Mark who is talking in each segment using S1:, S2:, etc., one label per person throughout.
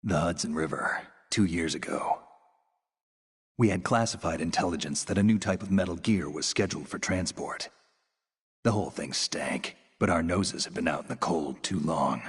S1: The Hudson River, 2 years ago. We had classified intelligence that a new type of metal gear was scheduled for transport. The whole thing stank, but our noses had been out in the cold too long.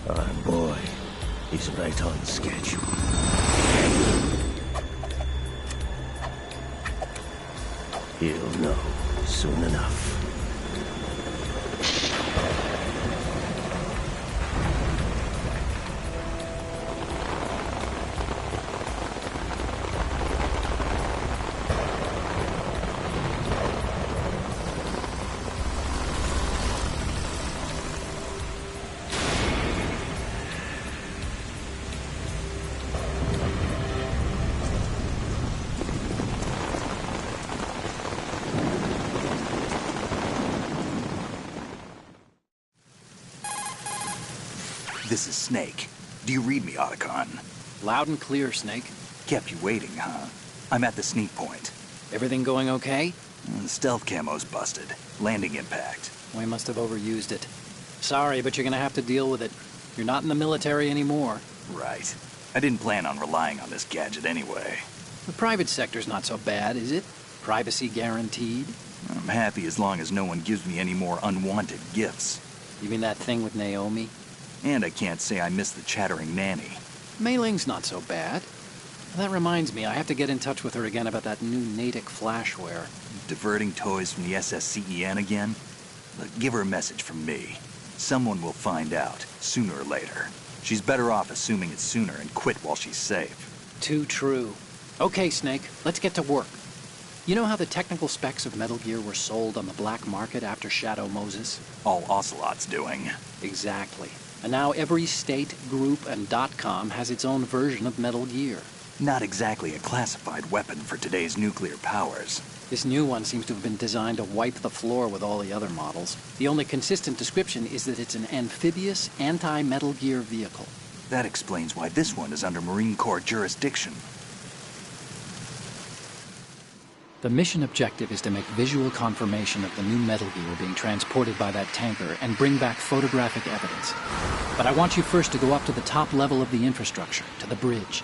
S2: Our boy, he's right on schedule. He'll know soon enough.
S1: This is Snake. Do you read me, Otacon?
S3: Loud and clear, Snake.
S1: Kept you waiting, huh? I'm at the sneak point.
S3: Everything going okay?
S1: The stealth camo's busted. Landing impact.
S3: We must have overused it. Sorry, but you're gonna have to deal with it. You're not in the military anymore.
S1: Right. I didn't plan on relying on this gadget anyway.
S3: The private sector's not so bad, is it? Privacy guaranteed?
S1: I'm happy as long as no one gives me any more unwanted gifts.
S3: You mean that thing with Naomi?
S1: And I can't say I miss the chattering nanny.
S3: Mei Ling's not so bad. That reminds me, I have to get in touch with her again about that new Natick flashware.
S1: Diverting toys from the SSCEN again? Look, give her a message from me. Someone will find out, sooner or later. She's better off assuming it's sooner and quit while she's safe.
S3: Too true. Okay, Snake, let's get to work. You know how the technical specs of Metal Gear were sold on the black market after Shadow Moses?
S1: All Ocelot's doing.
S3: Exactly. And now every state, group, and .com has its own version of Metal Gear.
S1: Not exactly a classified weapon for today's nuclear powers.
S3: This new one seems to have been designed to wipe the floor with all the other models. The only consistent description is that it's an amphibious, anti-Metal Gear vehicle.
S1: That explains why this one is under Marine Corps jurisdiction.
S3: The mission objective is to make visual confirmation of the new Metal Gear being transported by that tanker and bring back photographic evidence. But I want you first to go up to the top level of the infrastructure, to the bridge.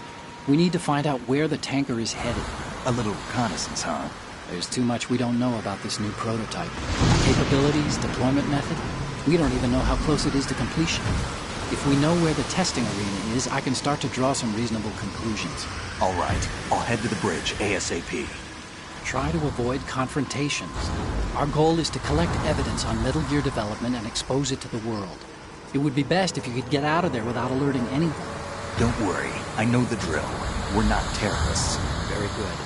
S3: We need to find out where the tanker is headed.
S1: A little reconnaissance, huh?
S3: There's too much we don't know about this new prototype. Capabilities, deployment method. We don't even know how close it is to completion. If we know where the testing arena is, I can start to draw some reasonable conclusions.
S1: All right, I'll head to the bridge ASAP.
S3: Try to avoid confrontations. Our goal is to collect evidence on Metal Gear development and expose it to the world. It would be best if you could get out of there without alerting anyone.
S1: Don't worry, I know the drill. We're not terrorists.
S3: Very good.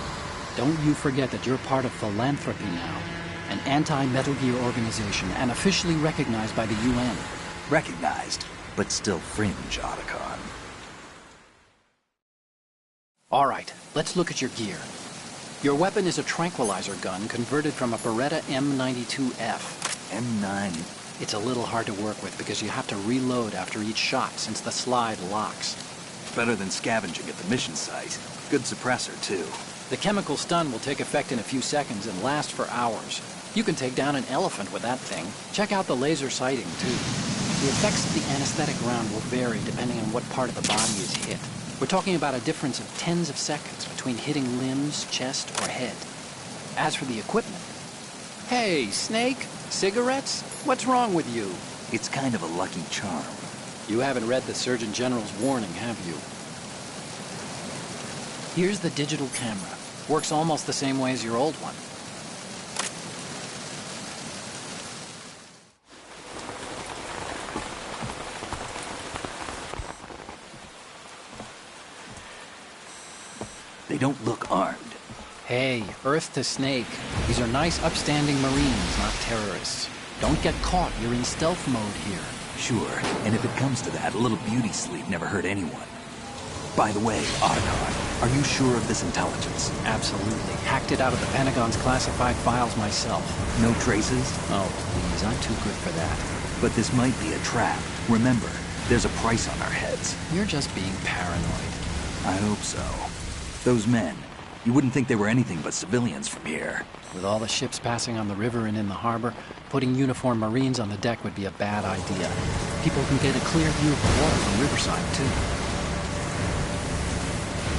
S3: Don't you forget that you're part of Philanthropy now, an anti-Metal Gear organization and officially recognized by the UN.
S1: Recognized, but still fringe, Otacon.
S3: All right, let's look at your gear. Your weapon is a tranquilizer gun converted from a Beretta M92F.
S1: M9.
S3: It's a little hard to work with because you have to reload after each shot since the slide locks.
S1: Better than scavenging at the mission site. Good suppressor, too.
S3: The chemical stun will take effect in a few seconds and last for hours. You can take down an elephant with that thing. Check out the laser sighting, too. The effects of the anesthetic round will vary depending on what part of the body is hit. We're talking about a difference of tens of seconds between hitting limbs, chest, or head. As for the equipment... Hey, Snake? Cigarettes? What's wrong with you?
S1: It's kind of a lucky charm.
S3: You haven't read the Surgeon General's warning, have you? Here's the digital camera. Works almost the same way as your old one.
S1: They don't look armed.
S3: Hey, Earth to Snake. These are nice, upstanding Marines, not terrorists. Don't get caught. You're in stealth mode here.
S1: Sure, and if it comes to that, a little beauty sleep never hurt anyone. By the way, Otacon, are you sure of this intelligence?
S3: Absolutely. Hacked it out of the Pentagon's classified files myself.
S1: No traces?
S3: Oh, please, I'm too good for that.
S1: But this might be a trap. Remember, there's a price on our heads.
S3: You're just being paranoid.
S1: I hope so. Those men, you wouldn't think they were anything but civilians from here.
S3: With all the ships passing on the river and in the harbor, putting uniformed Marines on the deck would be a bad idea. People can get a clear view of the water from Riverside, too.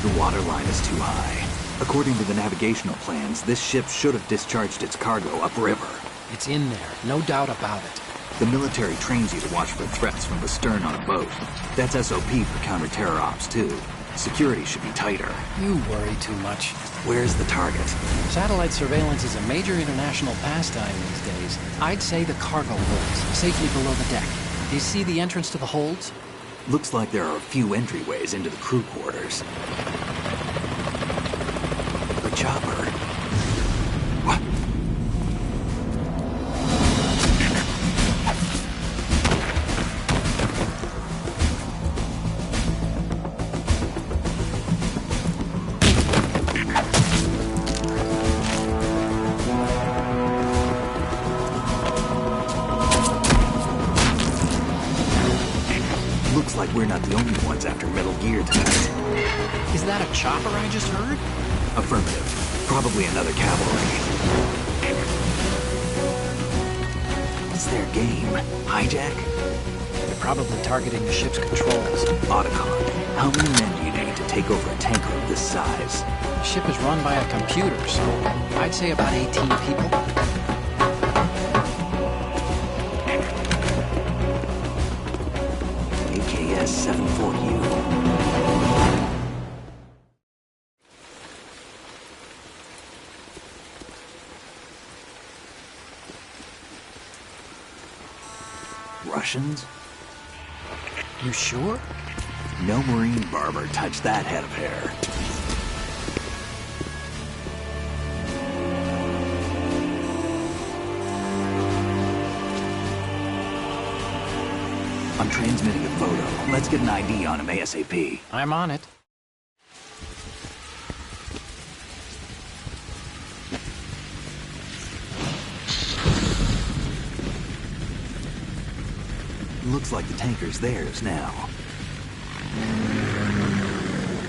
S1: The water line is too high. According to the navigational plans, this ship should have discharged its cargo upriver.
S3: It's in there, no doubt about it.
S1: The military trains you to watch for threats from the stern on a boat. That's SOP for counter-terror ops, too. Security should be tighter.
S3: You worry too much.
S1: Where's the target?
S3: Satellite surveillance is a major international pastime these days. I'd say the cargo holds, safely below the deck. Do you see the entrance to the holds?
S1: Looks like there are a few entryways into the crew quarters. The chopper. What? Looks like we're not the only ones after Metal Gear tonight.
S3: Is that a chopper I just heard?
S1: Affirmative. Probably another cavalry. What's their game? Hijack?
S3: They're probably targeting the ship's controls.
S1: Otacon, how many men do you need to take over a tanker of this size?
S3: The ship is run by a computer, so I'd say about 18 people.
S1: AKS 74U. Russians?
S3: You sure?
S1: No Marine barber touched that head of hair. transmitting a photo. Let's get an ID on him ASAP.
S3: I'm on it.
S1: Looks like the tanker's theirs now.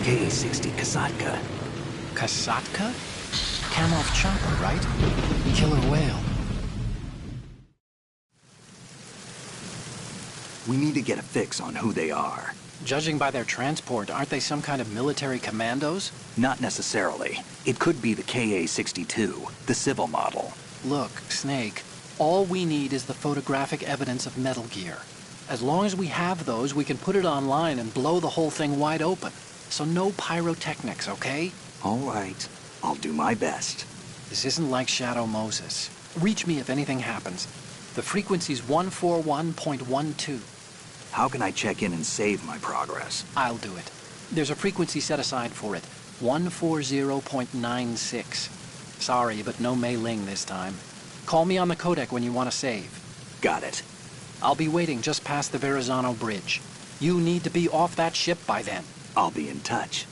S1: KA-60 Kasatka.
S3: Kasatka? Kamov chopper, right? Killer whale.
S1: We need to get a fix on who they are.
S3: Judging by their transport, aren't they some kind of military commandos?
S1: Not necessarily. It could be the KA-62, the civil model.
S3: Look, Snake, all we need is the photographic evidence of Metal Gear. As long as we have those, we can put it online and blow the whole thing wide open. So no pyrotechnics, okay?
S1: All right. I'll do my best.
S3: This isn't like Shadow Moses. Reach me if anything happens. The frequency's 141.12.
S1: How can I check in and save my progress?
S3: I'll do it. There's a frequency set aside for it. 140.96. Sorry, but no Mei Ling this time. Call me on the codec when you want to save.
S1: Got it.
S3: I'll be waiting just past the Verrazano Bridge. You need to be off that ship by then.
S1: I'll be in touch.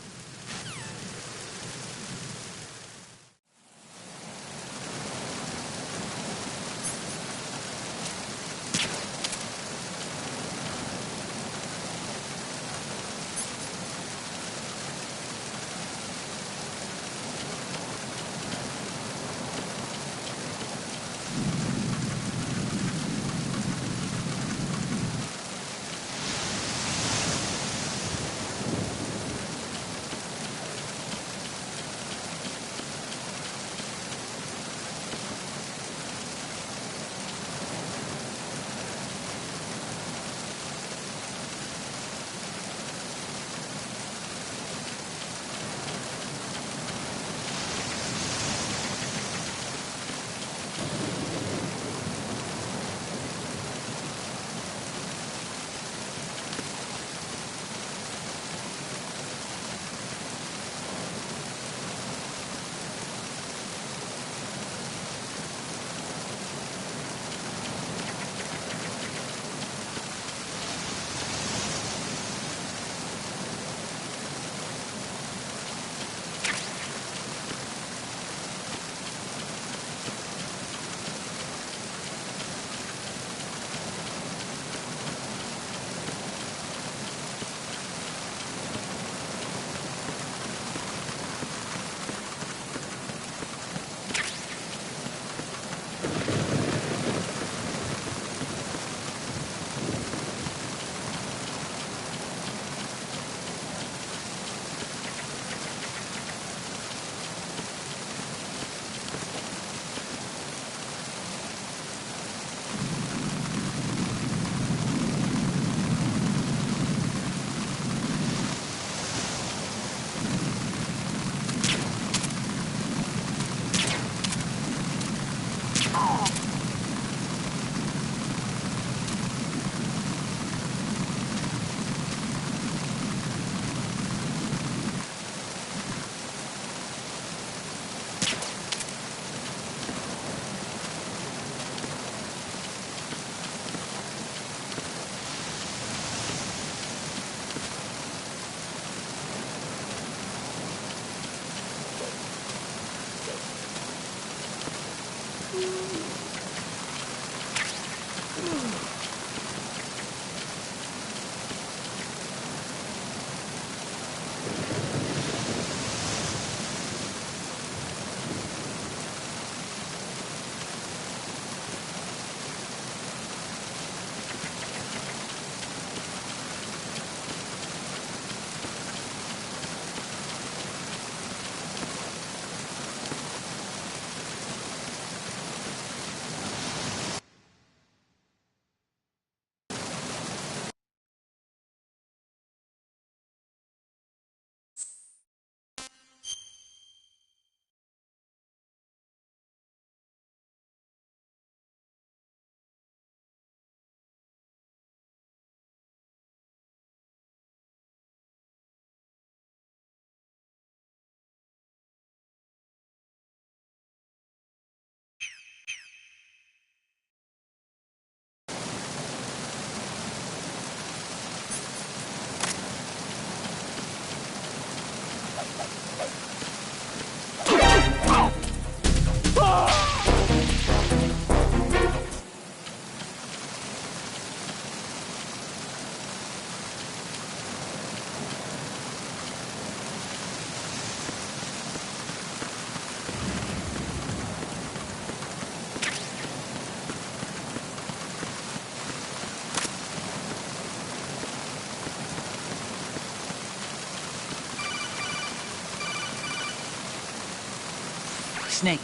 S3: Snake,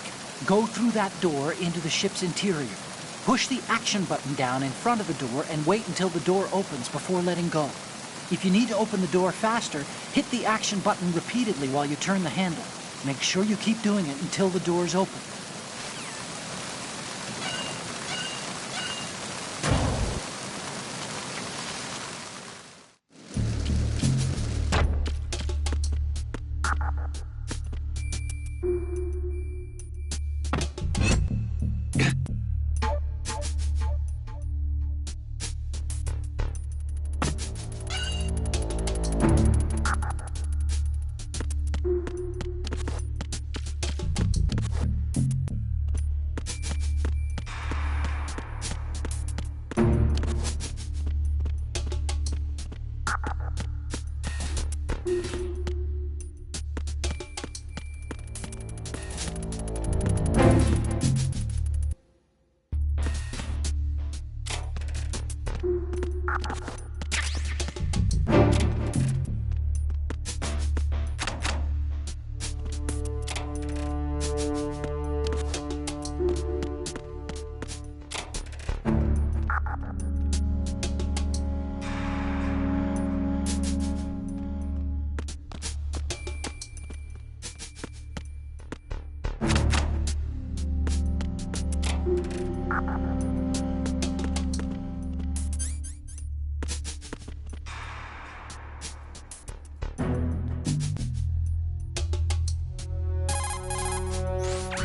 S3: go through that door into the ship's interior. Push the action button down in front of the door and wait until the door opens before letting go. If you need to open the door faster, hit the action button repeatedly while you turn the handle. Make sure you keep doing it until the door's open.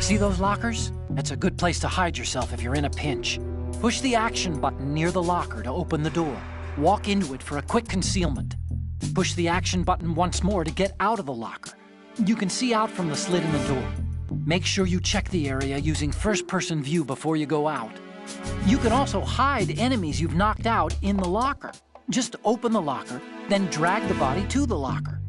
S3: See those lockers? That's a good place to hide yourself if you're in a pinch. Push the action button near the locker to open the door. Walk into it for a quick concealment. Push the action button once more to get out of the locker. You can see out from the slit in the door. Make sure you check the area using first-person view before you go out. You can also hide enemies you've knocked out in the locker. Just open the locker, then drag the body to the locker.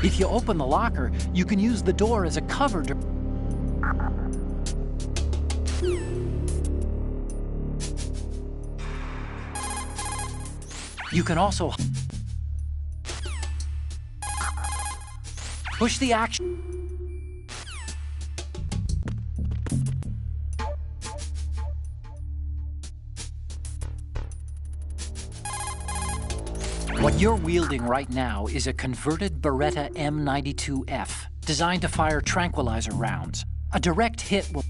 S3: If you open the locker, you can use the door as a cover to... You can also push the action. What you're wielding right now is a converted Beretta M92F, designed to fire tranquilizer rounds. A direct hit will...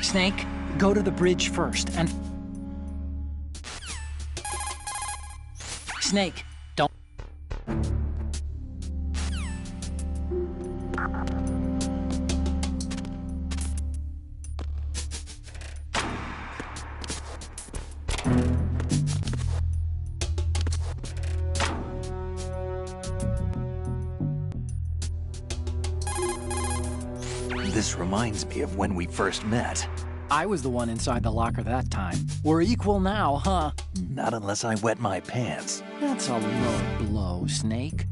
S3: Snake, go to the bridge first and... Snake, don't...
S1: This reminds me of when we first met.
S3: I was the one inside the locker that time. We're equal now, huh?
S1: Not unless I wet my pants.
S3: That's a low blow, Snake.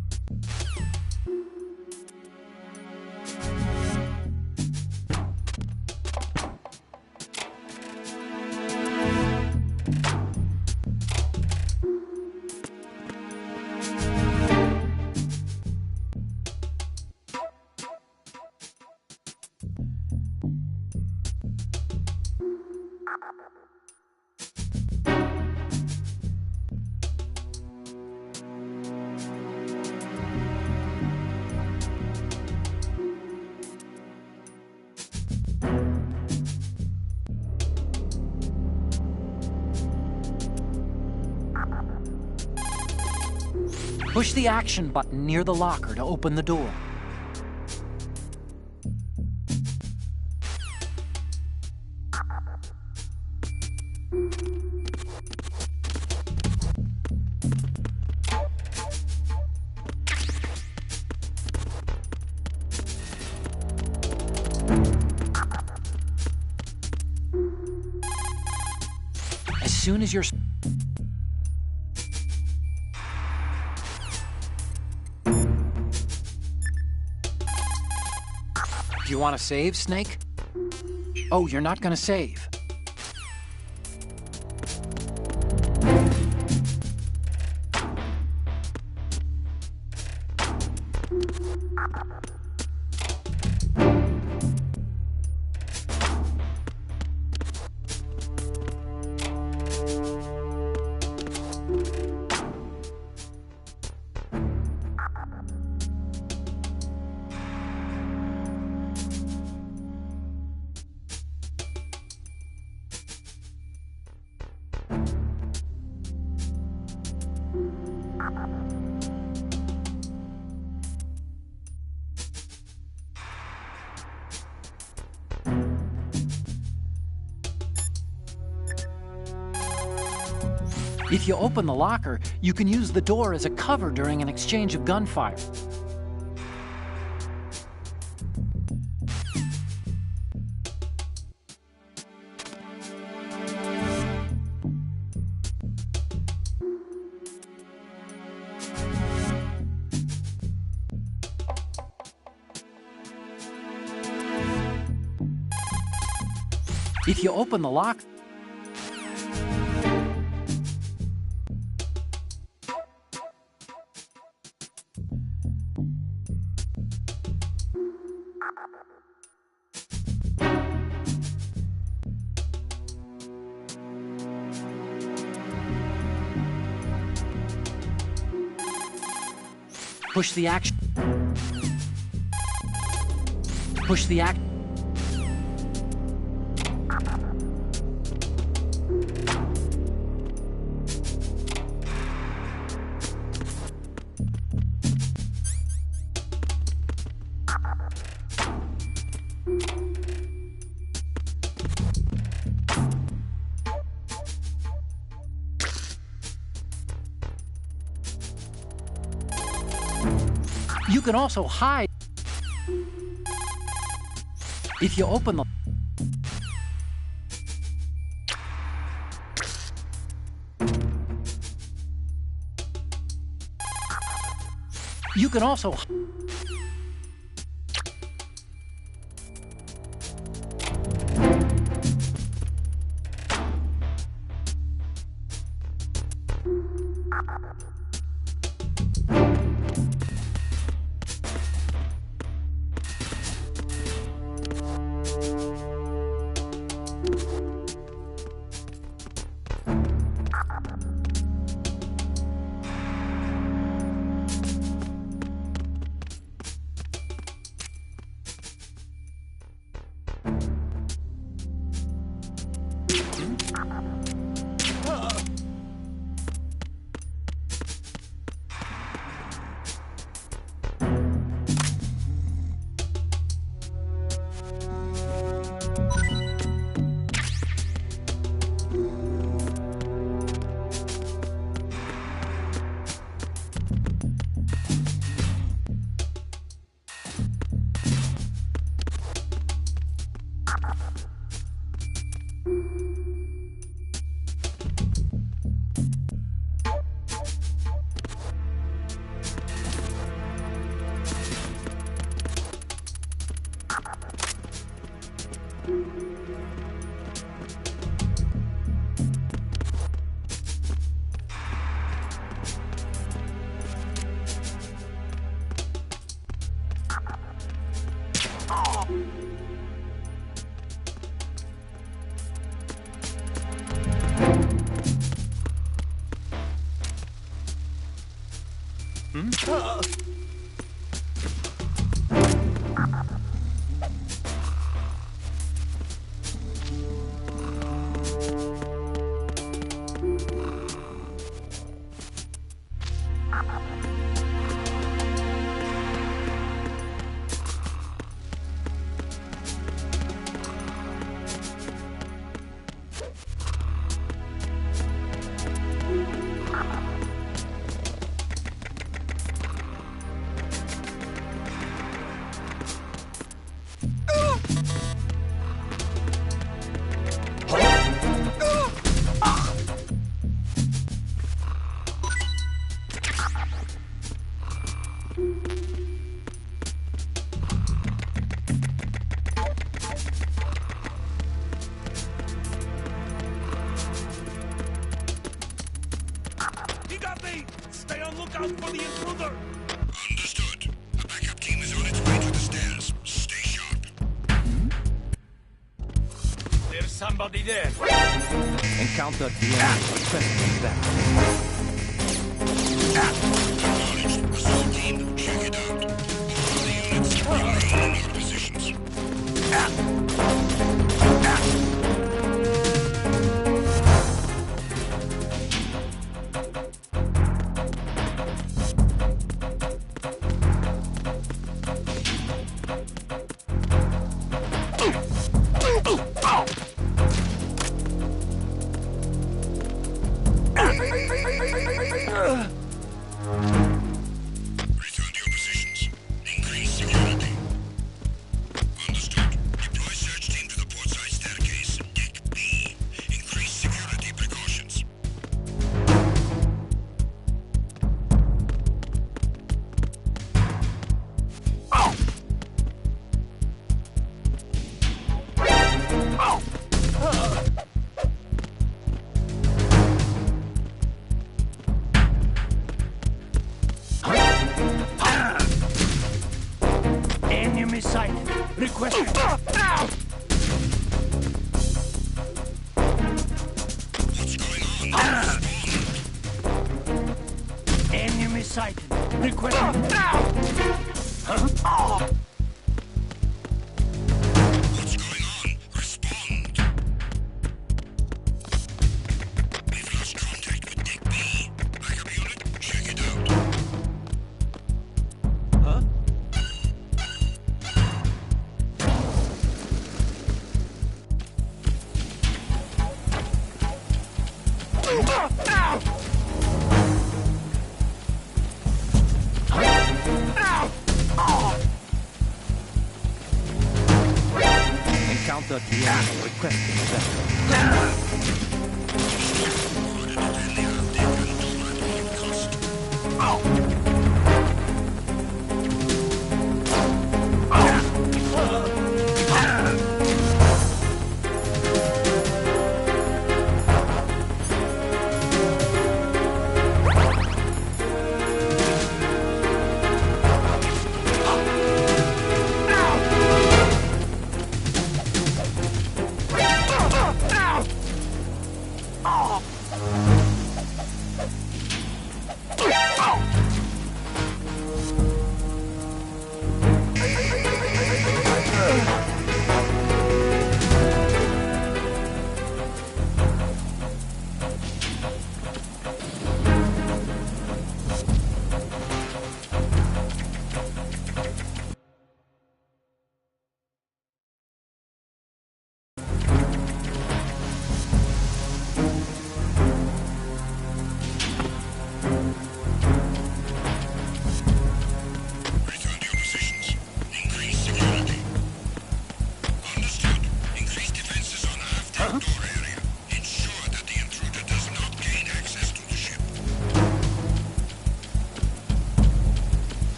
S3: Push the action button near the locker to open the door. As soon as you're... Do you want to save, Snake? Oh, you're not going to save. If you open the locker, you can use the door as a cover during an exchange of gunfire. If you open the lock... Push the action. Push the action. You can also hide if you open the... You can also...
S4: the intruder!
S5: Understood. A backup team is on its way to the stairs. Stay sharp.
S4: There's somebody there!
S6: Encountered the enemy. Requesting back.
S5: Acknowledged. Assault team, check it out. All the units remain in your positions. Return to your positions. Increase security. Understood. Deploy search team to the portside staircase. Deck B. Increase security precautions.
S4: Enemy sighted! Request...
S5: What's going on?
S4: Enemy sighted! Request...
S5: What's going on? Respond. We've lost contact with Deck B. Backup unit, check it out.
S6: Encountered the enemy. Requesting back.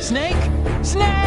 S3: Snake! Snake!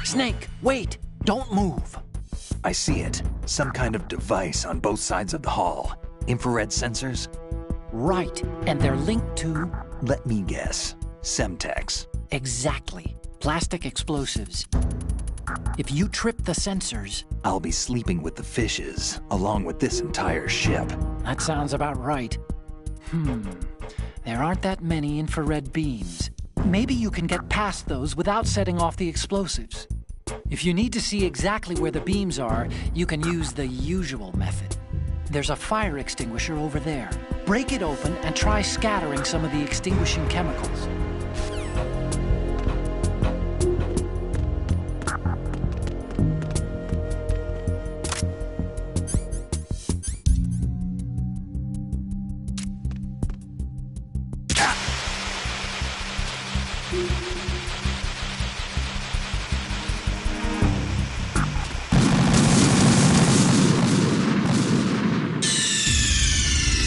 S3: Snake, wait! Don't move!
S1: I see it. Some kind of device on both sides of the hall. Infrared sensors?
S3: Right, and they're linked to...
S1: Let me guess. Semtex.
S3: Exactly. Plastic explosives. If you trip the sensors...
S1: I'll be sleeping with the fishes, along with this entire ship.
S3: That sounds about right. There aren't that many infrared beams. Maybe you can get past those without setting off the explosives. If you need to see exactly where the beams are, you can use the usual method. There's a fire extinguisher over there. Break it open and try scattering some of the extinguishing chemicals.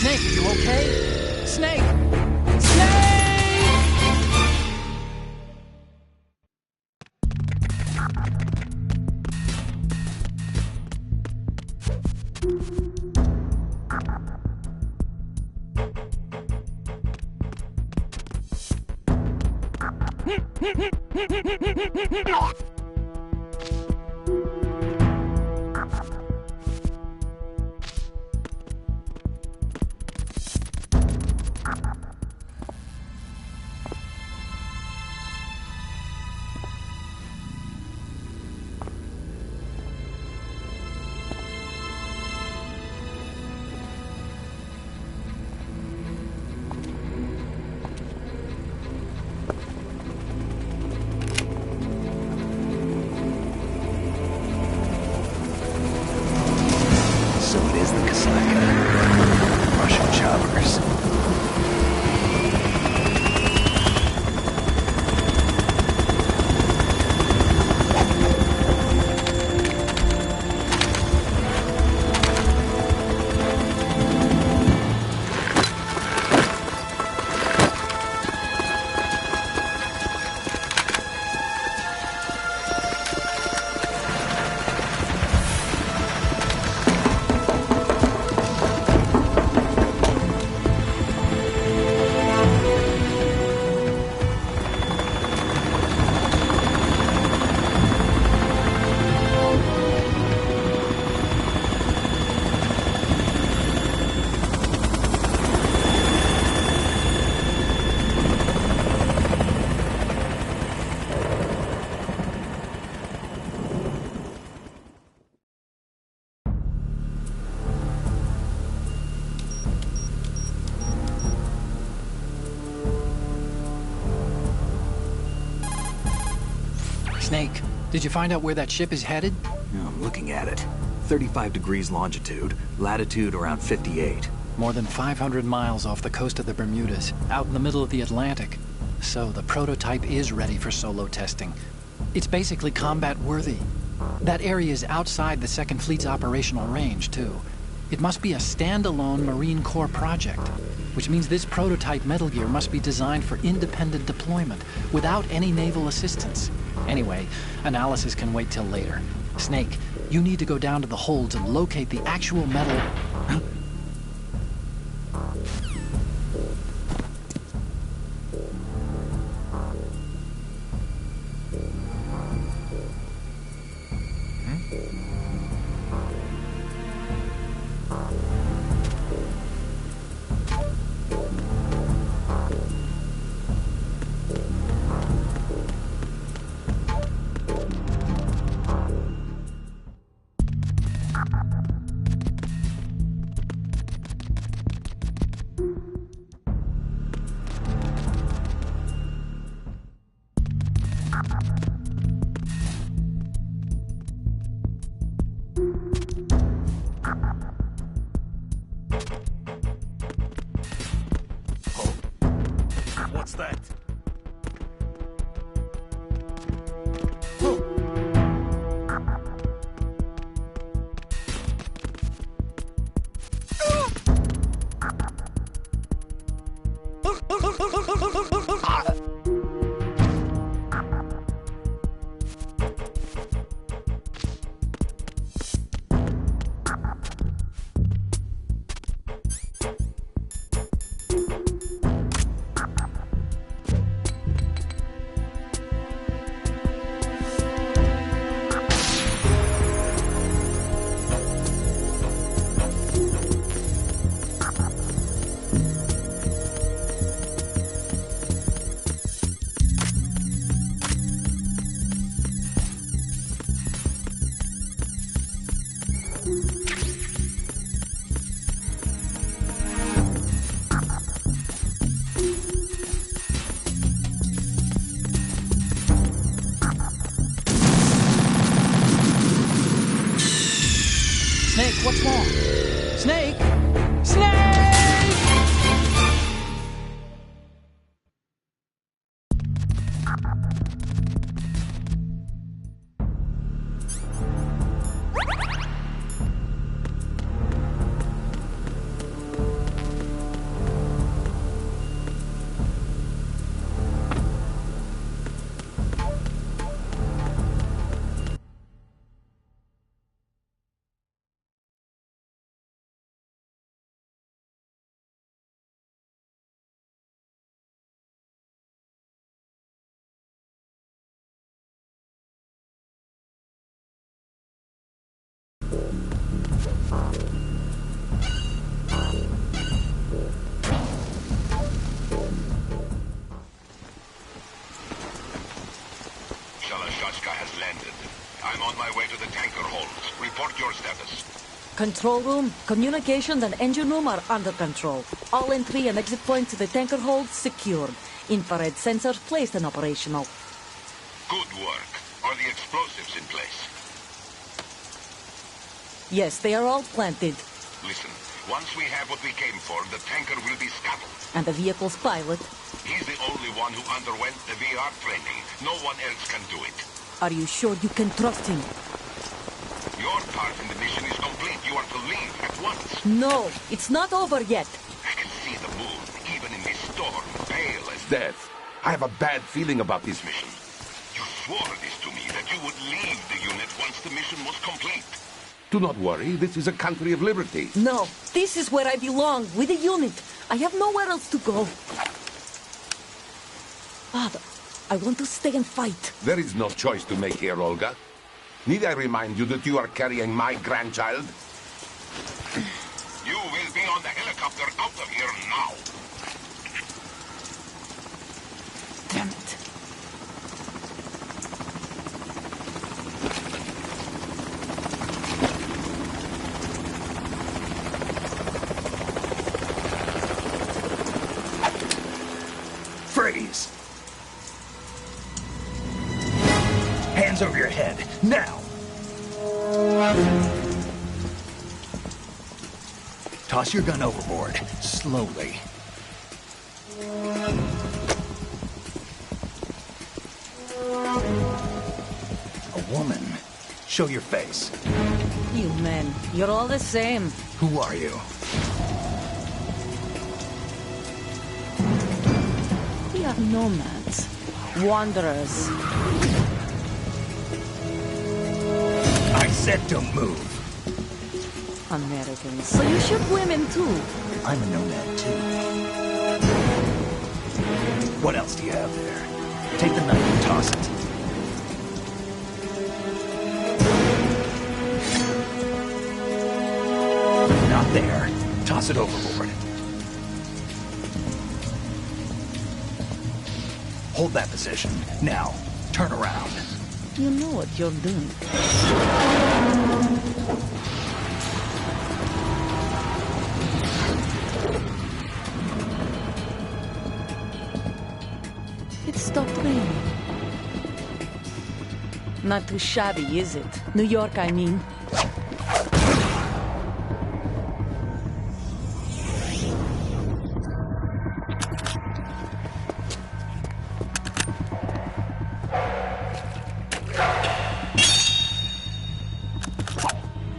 S3: Snake, you okay? Snake! Snake!
S1: So it is the Kasaka. Russian choppers.
S3: Snake, did you find out where that ship is headed?
S1: Yeah, I'm looking at it. 35 degrees longitude, latitude around 58.
S3: More than 500 miles off the coast of the Bermudas, out in the middle of the Atlantic. So the prototype is ready for solo testing. It's basically combat-worthy. That area is outside the Second Fleet's operational range, too. It must be a standalone Marine Corps project, which means this prototype Metal Gear must be designed for independent deployment, without any naval assistance. Anyway, analysis can wait till later. Snake, you need to go down to the holds and locate the actual metal... Huh?
S2: What's that?
S3: Snake, what's wrong? Snake! Snake!
S5: landed. I'm on my way to the tanker holds. Report your status.
S7: Control room, communications and engine room are under control. All entry and exit points to the tanker hold secured. Infrared sensors placed and operational.
S5: Good work. Are the explosives in place?
S7: Yes, they are all planted.
S5: Listen, once we have what we came for, the tanker will be scuttled.
S7: And the vehicle's pilot.
S5: He's the only one who underwent the VR training. No one else can do it.
S7: Are you sure you can trust him?
S5: Your part in the mission is complete. You are to leave at once.
S7: No, it's not over yet.
S5: I can see the moon, even in this storm, pale as death. I have a bad feeling about this mission. You swore this to me, that you would leave the unit once the mission was complete. Do not worry, this is a country of liberty.
S7: No, this is where I belong, with the unit. I have nowhere else to go. Father, I want to stay and fight.
S5: There is no choice to make here, Olga. Need I remind you that you are carrying my grandchild? You will be on the helicopter out of here now.
S7: Damn it.
S1: Freeze! Hands over your head, now! Toss your gun overboard, slowly. A woman. Show your face.
S7: You men, you're all the same.
S1: Who are you?
S7: We are nomads. Wanderers.
S1: I said don't move.
S7: Americans. So you shoot women too.
S1: I'm a nomad too. What else do you have there? Take the knife and toss it. Not there. Toss it overboard. Hold that position. Now, turn around.
S7: You know what you're doing. It stopped raining. Not too shabby, is it? New York, I mean.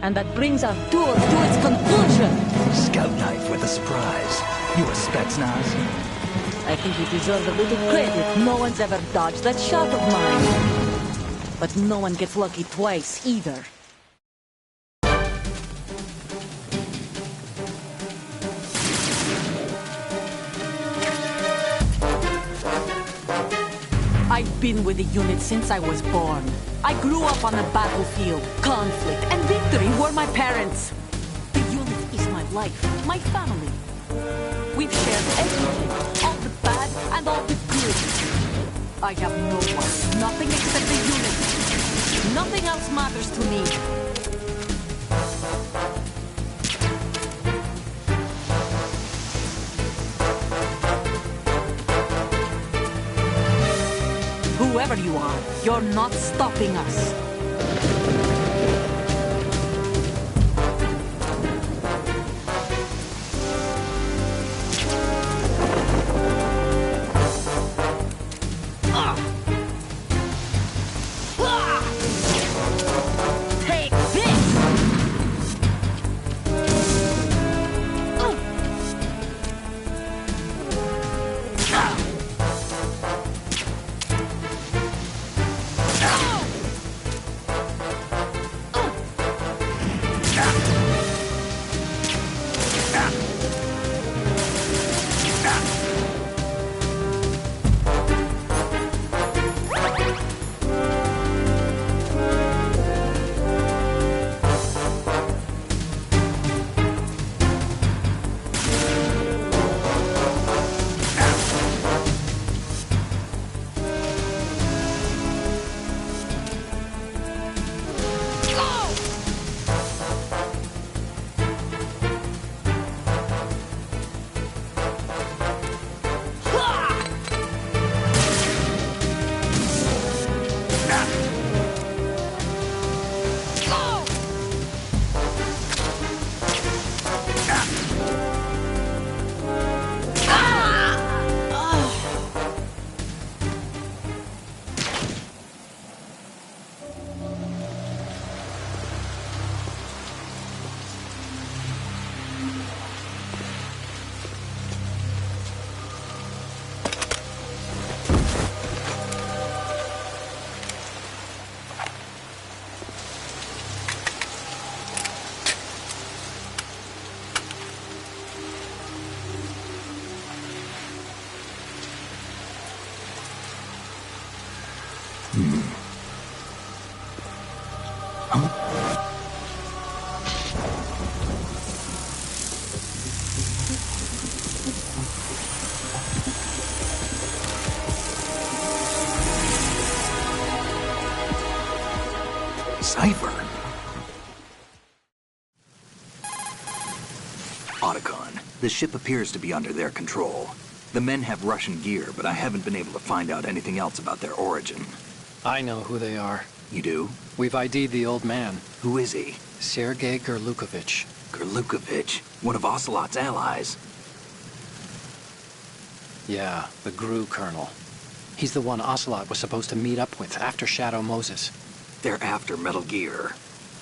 S7: And that brings our tour to its conclusion.
S1: Scout knife with a surprise. You a Spetsnaz?
S7: I think you deserve a little credit. No one's ever dodged that shot of mine. But no one gets lucky twice, either. I've been with the unit since I was born. I grew up on the battlefield. Conflict and victory were my parents. The unit is my life, my family. We've shared everything, all the bad and all the good. I have no one, nothing except the unit. Nothing else matters to me. Whoever you are, you're not stopping us. Take this!
S1: Cipher. Otacon, the ship appears to be under their control. The men have Russian gear, but I haven't been able to find out anything else about their origin.
S3: I know who they are.
S1: You do?
S3: We've ID'd the old man,
S1: Who is he?
S3: Sergei Gerlukovich.
S1: Gerlukovich, one of Ocelot's allies.
S3: Yeah, the GRU colonel. He's the one Ocelot was supposed to meet up with after Shadow Moses.
S1: They're after Metal Gear.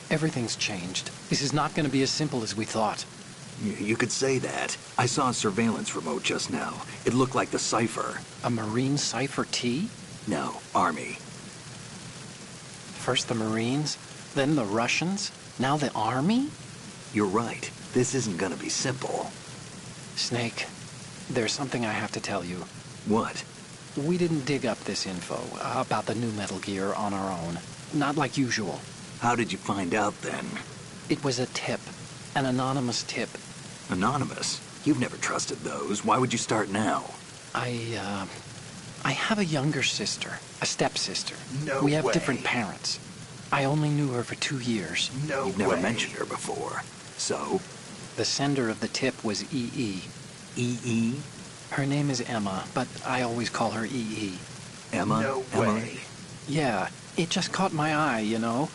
S3: Everything's changed. This is not going to be as simple as we thought.
S1: You could say that. I saw a surveillance remote just now. It looked like the Cipher.
S3: A Marine Cipher T?
S1: No, Army.
S3: First the Marines, then the Russians, now the Army?
S1: You're right. This isn't gonna be simple.
S3: Snake, there's something I have to tell you.
S1: What?
S3: We didn't dig up this info about the new Metal Gear on our own. Not like usual.
S1: How did you find out then?
S3: It was a tip. An anonymous tip.
S1: Anonymous? You've never trusted those. Why would you start now?
S3: I have a younger sister, a stepsister.
S1: No
S3: We have
S1: way.
S3: different parents. I only knew her for 2 years.
S1: No You've never mentioned her before. So?
S3: The sender of the tip was EE.
S1: EE?
S3: Her name is Emma, but I always call her EE.
S1: Emma?
S2: No
S1: Emily?
S2: way.
S3: Yeah, it just caught my eye, you know?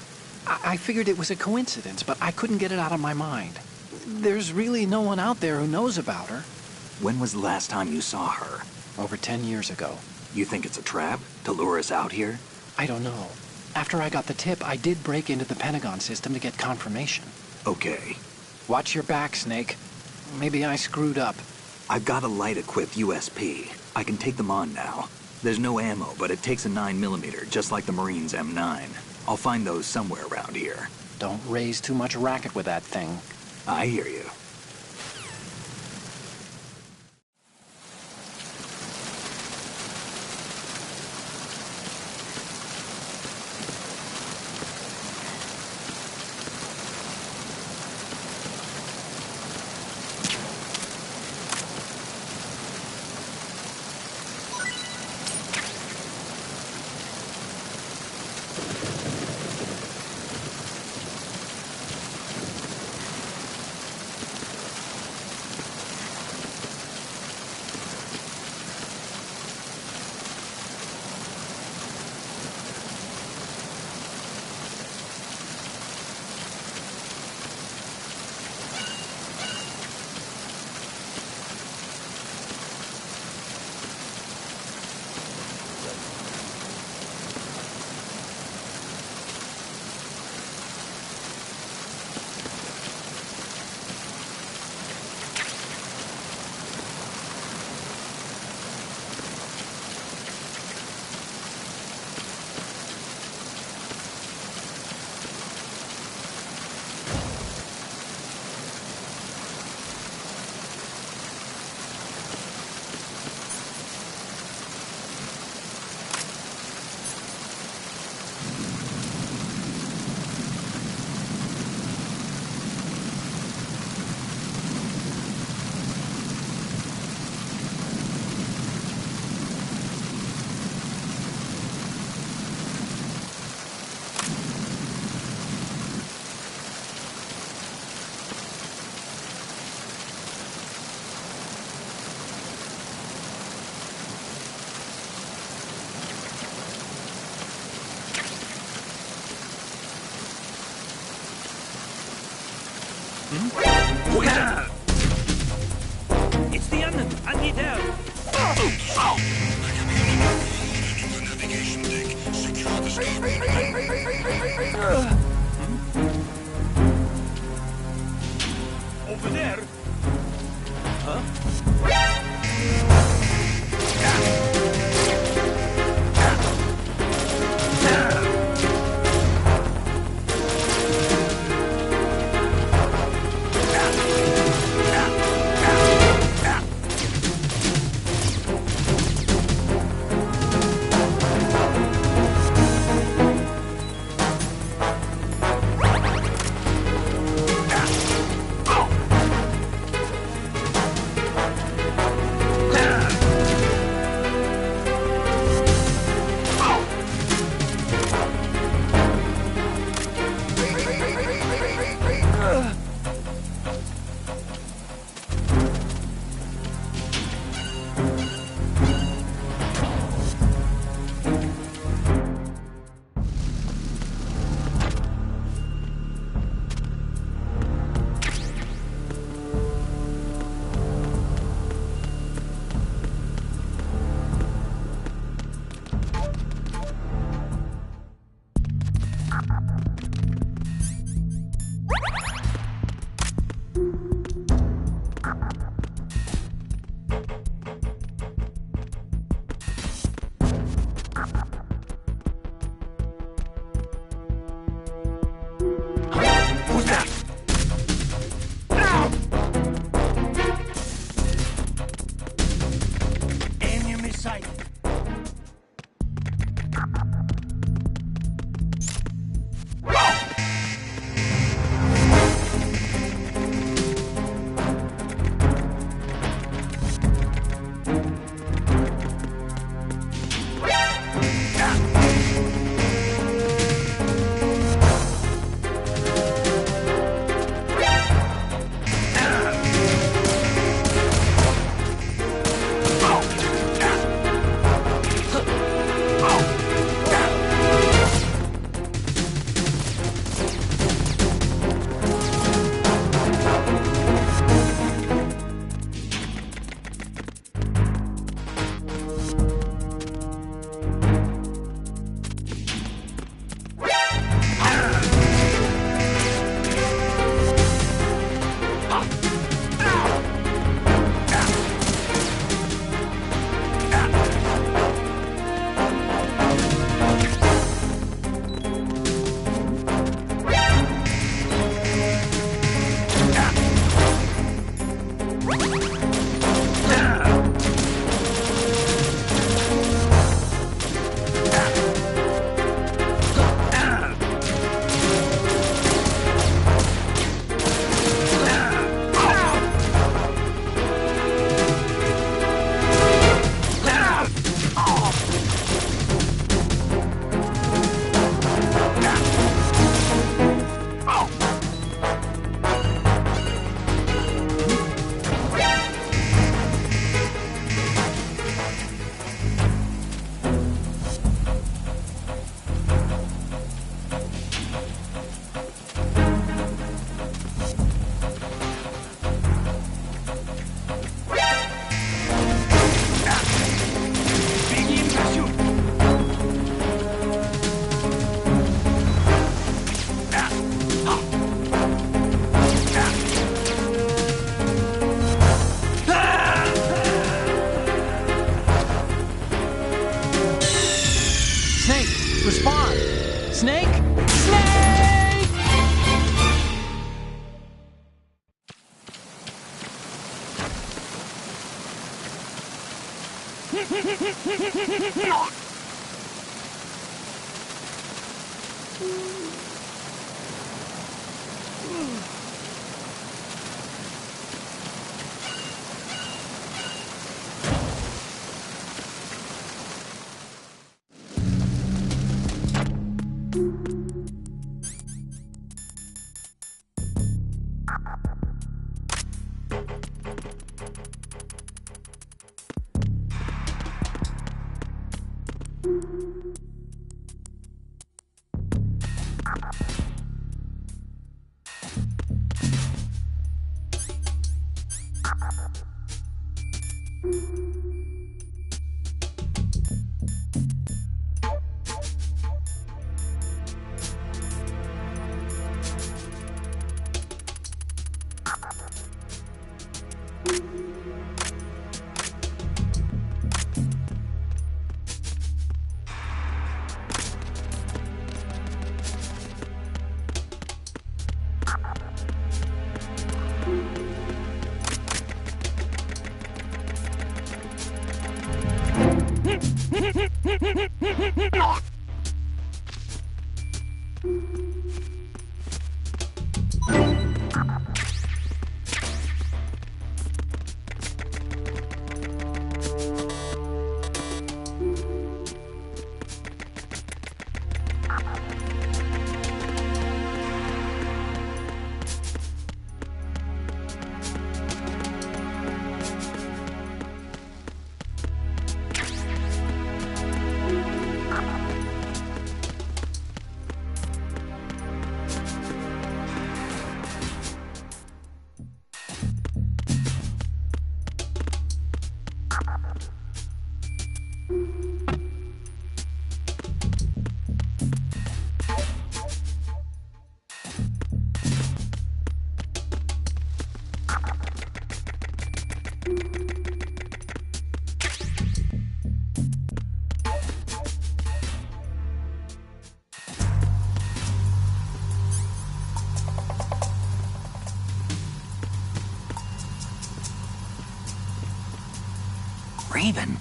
S3: I figured it was a coincidence, but I couldn't get it out of my mind. There's really no one out there who knows about her.
S1: When was the last time you saw her?
S3: Over 10 years ago.
S1: You think it's a trap? To lure us out here?
S3: I don't know. After I got the tip, I did break into the Pentagon system to get confirmation.
S1: Okay.
S3: Watch your back, Snake. Maybe I screwed up.
S1: I've got a light-equipped USP. I can take them on now. There's no ammo, but it takes a 9mm, just like the Marines' M9. I'll find those somewhere around here.
S3: Don't raise too much racket with that thing.
S1: I hear you.
S4: It's the unknown. I need help.
S2: Navigation deck. Secure the
S4: Over there. Who's that? Enemy sight.
S3: Snake, respond! Snake? Snake!
S1: Raven.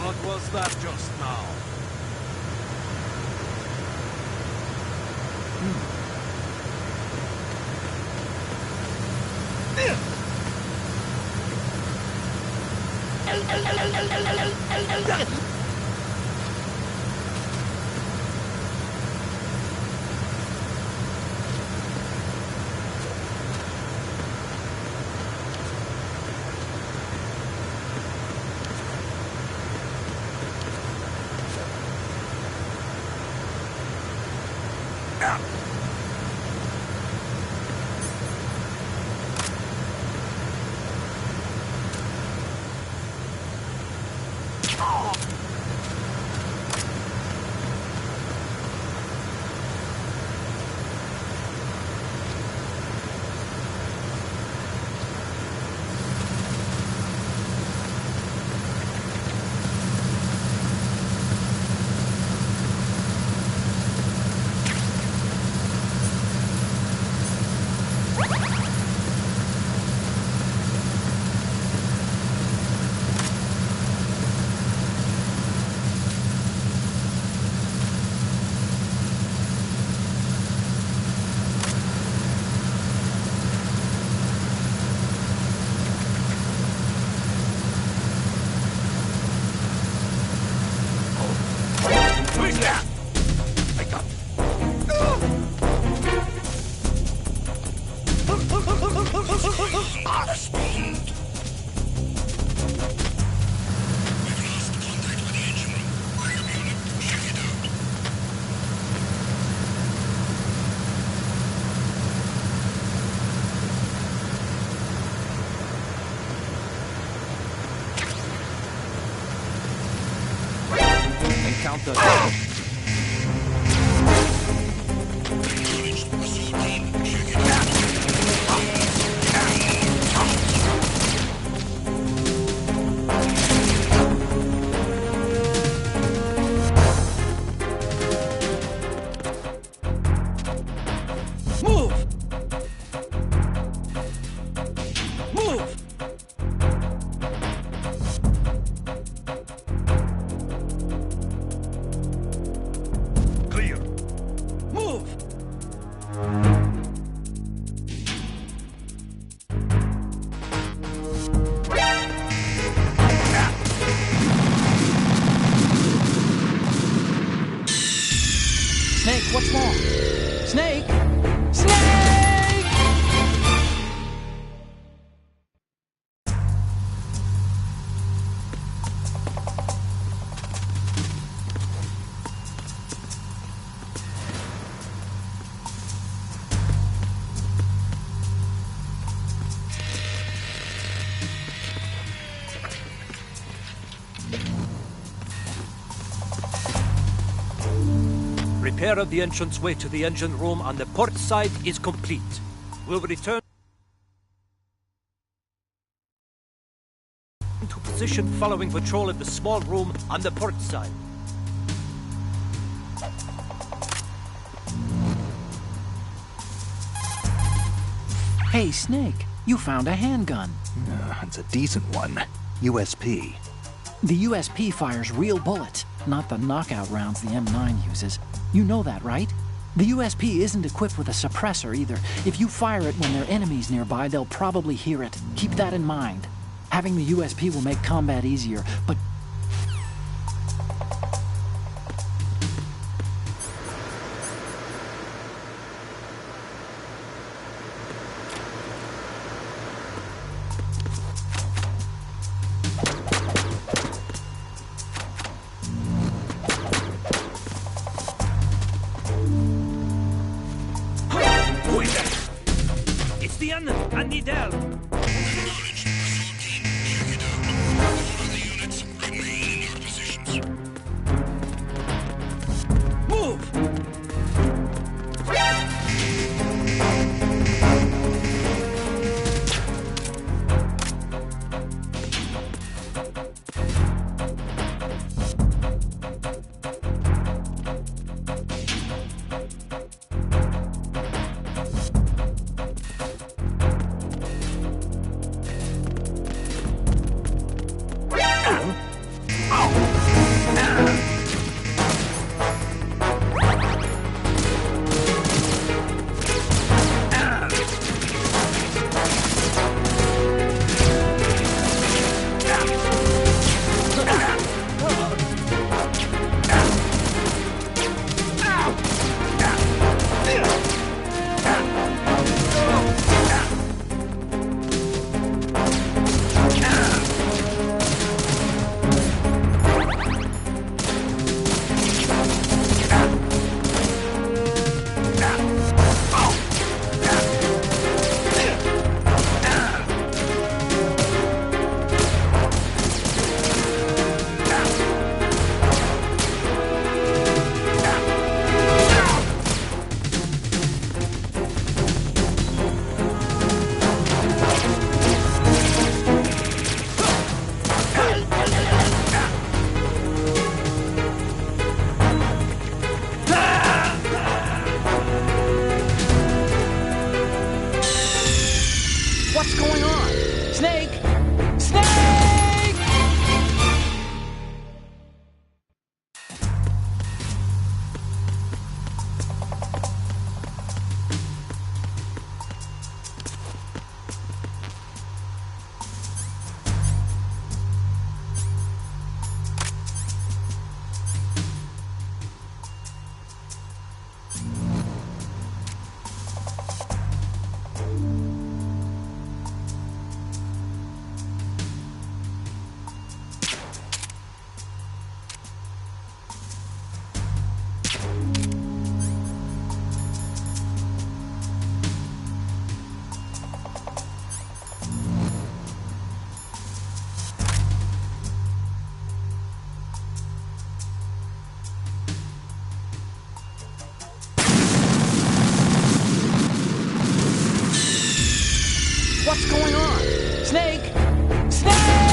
S6: What was that just now? Encounter.
S3: What's wrong? Snake! Snake!
S6: Repair of the entranceway to the engine room on the port side is complete. We'll return to position following patrol of the small room on the port side.
S3: Hey, Snake, you found a handgun.
S1: It's a decent one. USP.
S3: The USP fires real bullets, not the knockout rounds the M9 uses. You know that, right? The USP isn't equipped with a suppressor either. If you fire it when there are enemies nearby, they'll probably hear it. Keep that in mind. Having the USP will make combat easier, but
S6: Who is that? It's the and Nidal.
S2: Acknowledged. Assault team, check it out. All of the units remain in your positions.
S6: Move!
S3: what's going on? Snake! Snake! What's going on? Snake! Snake!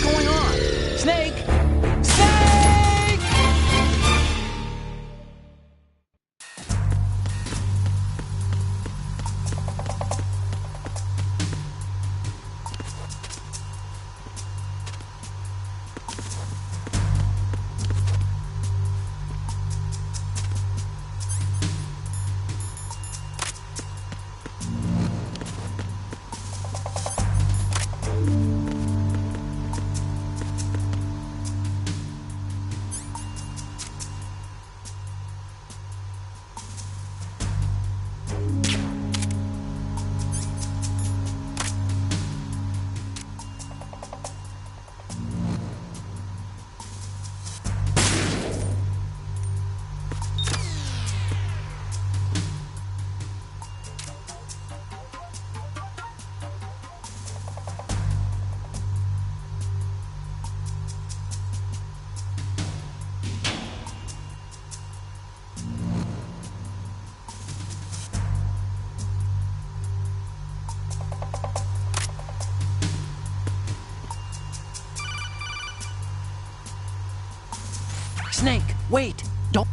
S3: going on? Snake! Snake! Snake, wait! Don't...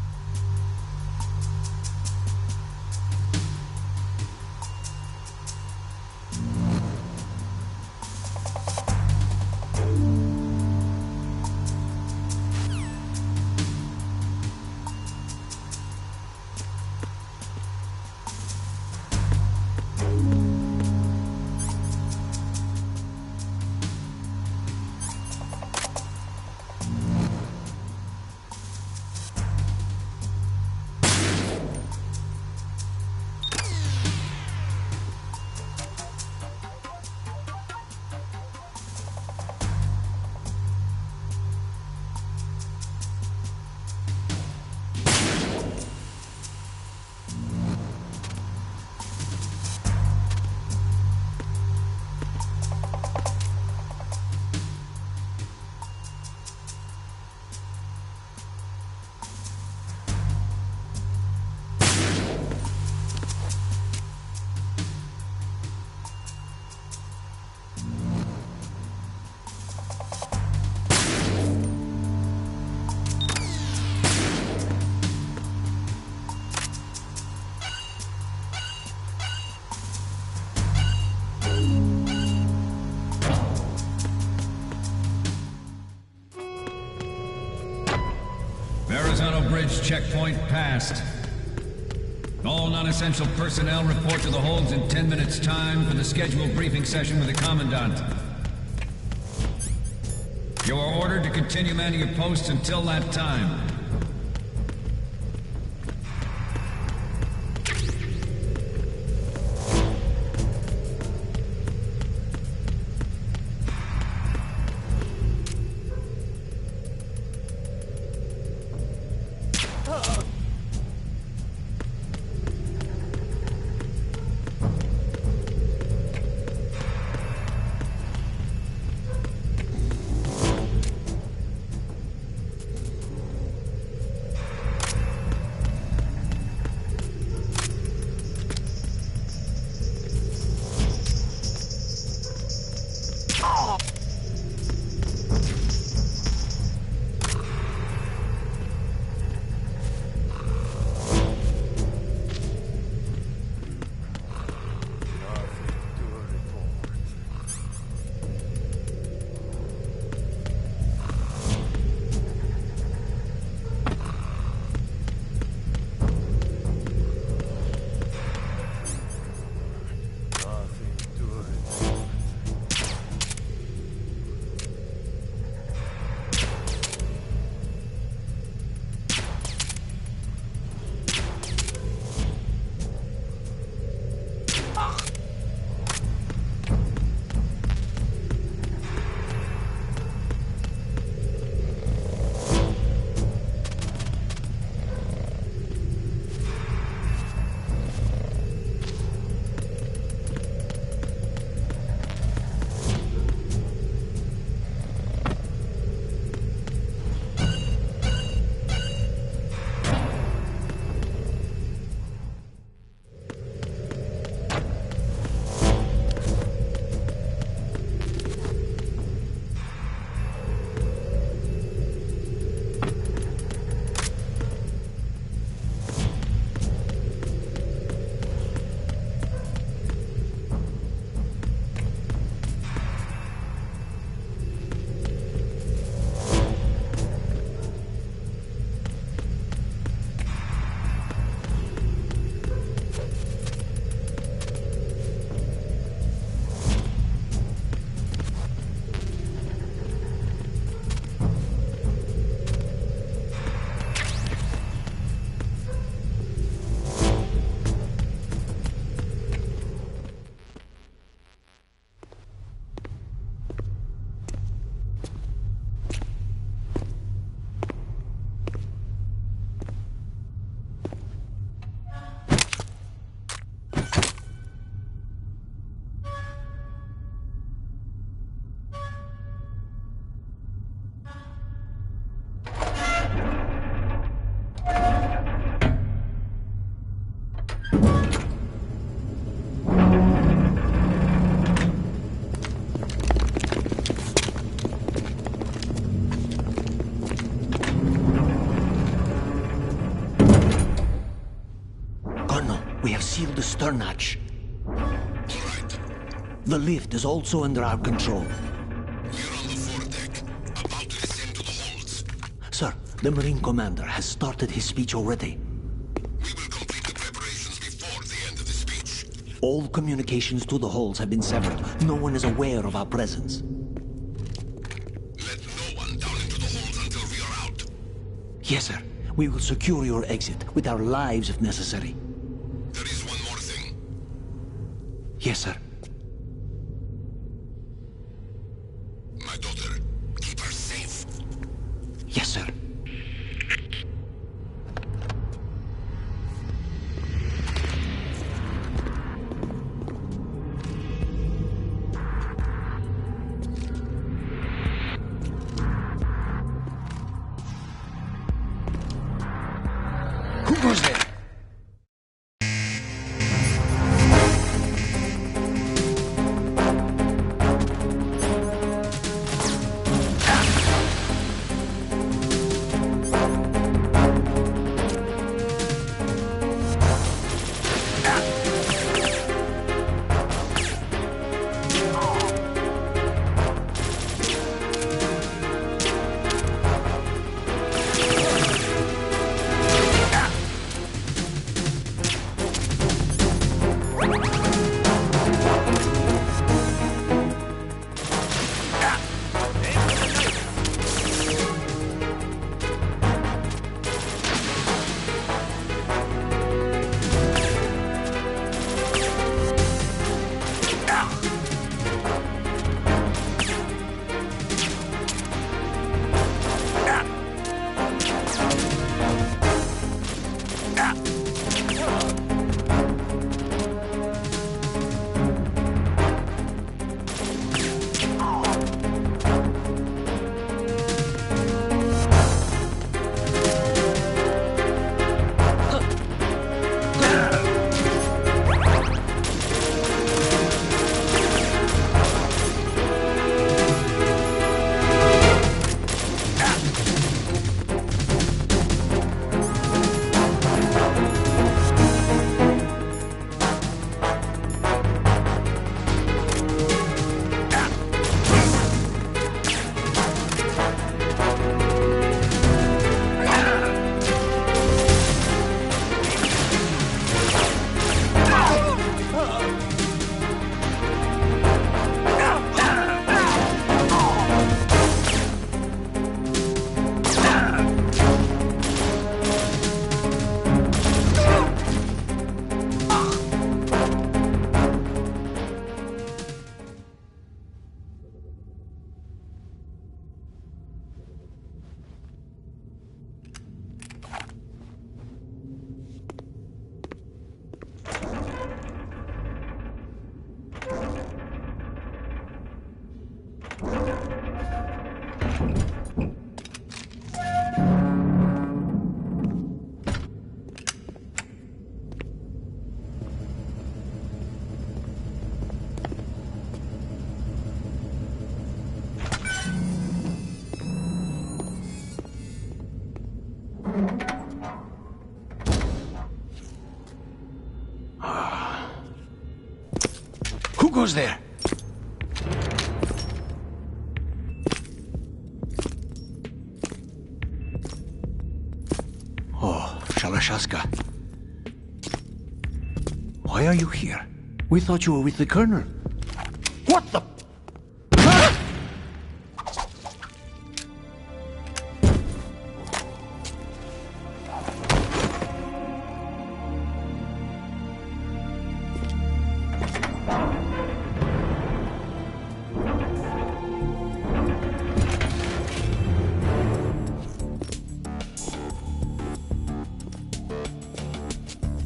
S8: Verrazano Bridge checkpoint passed. All non-essential personnel report to the holds in 10 minutes' time for the scheduled briefing session with the Commandant. You are ordered to continue manning your posts until that time.
S9: have sealed the stern hatch.
S2: All right.
S9: The lift is also under our control.
S2: We're on the foredeck, about to descend to the holds.
S9: Sir, the Marine Commander has started his speech already.
S2: We will complete the preparations before the end of the speech.
S9: All communications to the holds have been severed. No one is aware of our presence.
S2: Let no one down into the holds until we are out.
S9: Yes, sir. We will secure your exit with our lives if necessary.
S2: There is one more thing.
S9: Yes, sir.
S2: My daughter, keep her safe.
S9: Yes, sir.
S1: Who goes there?
S9: Who goes there? Oh, Shalashaska. Why are you here? We thought you were with the Colonel. What the...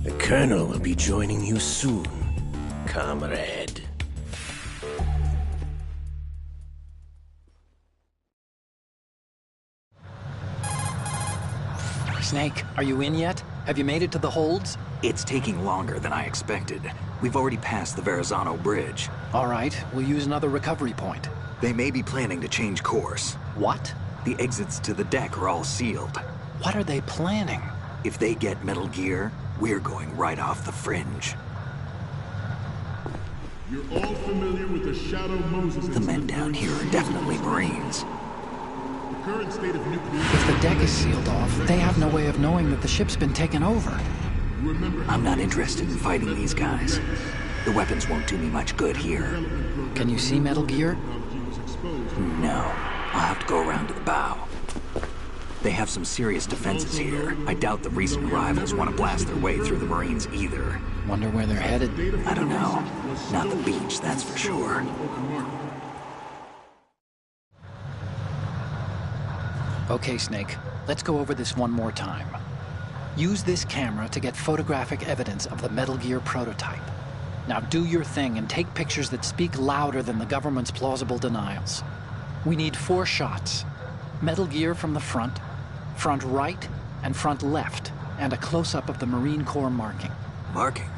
S10: The Colonel will be joining you soon, comrade.
S3: Snake, are you in yet? Have you made it to the holds?
S1: It's taking longer than I expected. We've already passed the Verrazano Bridge.
S3: All right, we'll use another recovery point.
S1: They may be planning to change course.
S3: What?
S1: The exits to the deck are all sealed.
S3: What are they planning?
S1: If they get Metal Gear, We're going right off the fringe.
S11: You're all familiar with the Shadow Moses
S1: The men down here are definitely Marines.
S11: The current state of nuclear...
S3: If the deck is sealed off, they have no way of knowing that the ship's been taken over.
S1: I'm not interested in fighting these guys. The weapons won't do me much good here.
S3: Can you see Metal Gear?
S1: No. I'll have to go around to the bow. They have some serious defenses here. I doubt the recent arrivals want to blast their way through the Marines either.
S3: Wonder where they're headed?
S1: I don't know. Not the beach, that's for sure.
S3: Okay, Snake. Let's go over this one more time. Use this camera to get photographic evidence of the Metal Gear prototype. Now do your thing and take pictures that speak louder than the government's plausible denials. We need 4 shots. Metal Gear from the front right, and front left, and a close-up of the Marine Corps marking.
S1: Marking?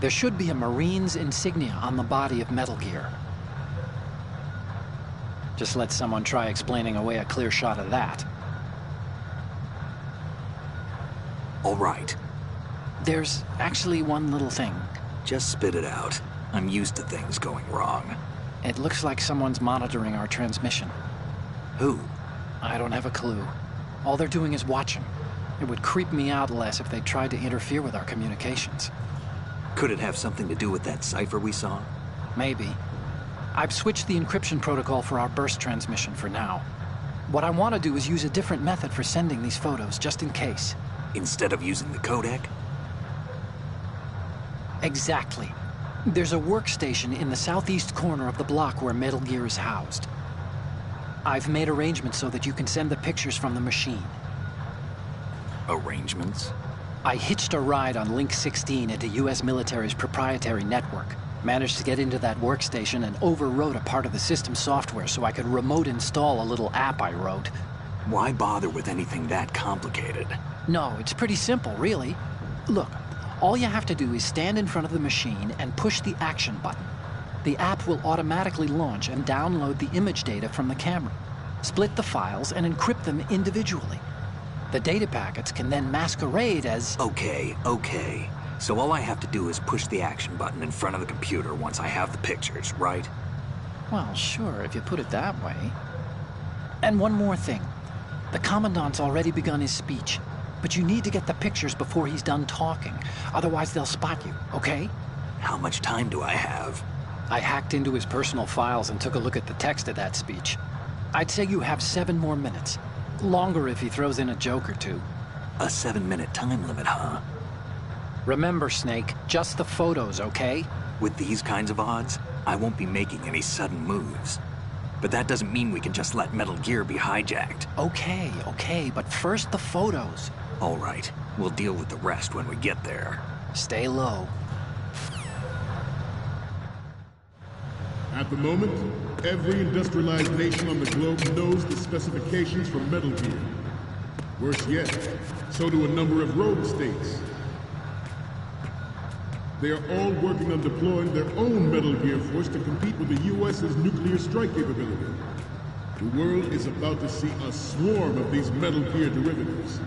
S3: There should be a Marine's insignia on the body of Metal Gear. Just let someone try explaining away a clear shot of that.
S1: All right.
S3: There's actually one little thing.
S1: Just spit it out. I'm used to things going wrong.
S3: It looks like someone's monitoring our transmission.
S1: Who?
S3: I don't have a clue. All they're doing is watching. It would creep me out less if they tried to interfere with our communications.
S1: Could it have something to do with that cipher we saw?
S3: Maybe. I've switched the encryption protocol for our burst transmission for now. What I want to do is use a different method for sending these photos, just in case.
S1: Instead of using the codec?
S3: Exactly. There's a workstation in the southeast corner of the block where Metal Gear is housed. I've made arrangements so that you can send the pictures from the machine.
S1: Arrangements?
S3: I hitched a ride on Link 16 into U.S. military's proprietary network. Managed to get into that workstation and overwrote a part of the system software so I could remote install a little app I wrote.
S1: Why bother with anything that complicated?
S3: No, it's pretty simple, really. Look, all you have to do is stand in front of the machine and push the action button. The app will automatically launch and download the image data from the camera, split the files, and encrypt them individually. The data packets can then masquerade as...
S1: Okay. So all I have to do is push the action button in front of the computer once I have the pictures, right?
S3: Well, sure, if you put it that way. And one more thing. The Commandant's already begun his speech, but you need to get the pictures before he's done talking. Otherwise, they'll spot you, okay?
S1: How much time do I have?
S3: I hacked into his personal files and took a look at the text of that speech. I'd say you have 7 more minutes. Longer if he throws in a joke or two.
S1: A 7-minute time limit, huh?
S3: Remember, Snake, just the photos, okay?
S1: With these kinds of odds, I won't be making any sudden moves. But that doesn't mean we can just let Metal Gear be hijacked.
S3: Okay, but first the photos.
S1: All right, we'll deal with the rest when we get there.
S3: Stay low.
S11: At the moment, every industrialized nation on the globe knows the specifications for Metal Gear. Worse yet, so do a number of rogue states. They are all working on deploying their own Metal Gear force to compete with the U.S.'s nuclear strike capability. The world is about to see a swarm of these Metal Gear derivatives.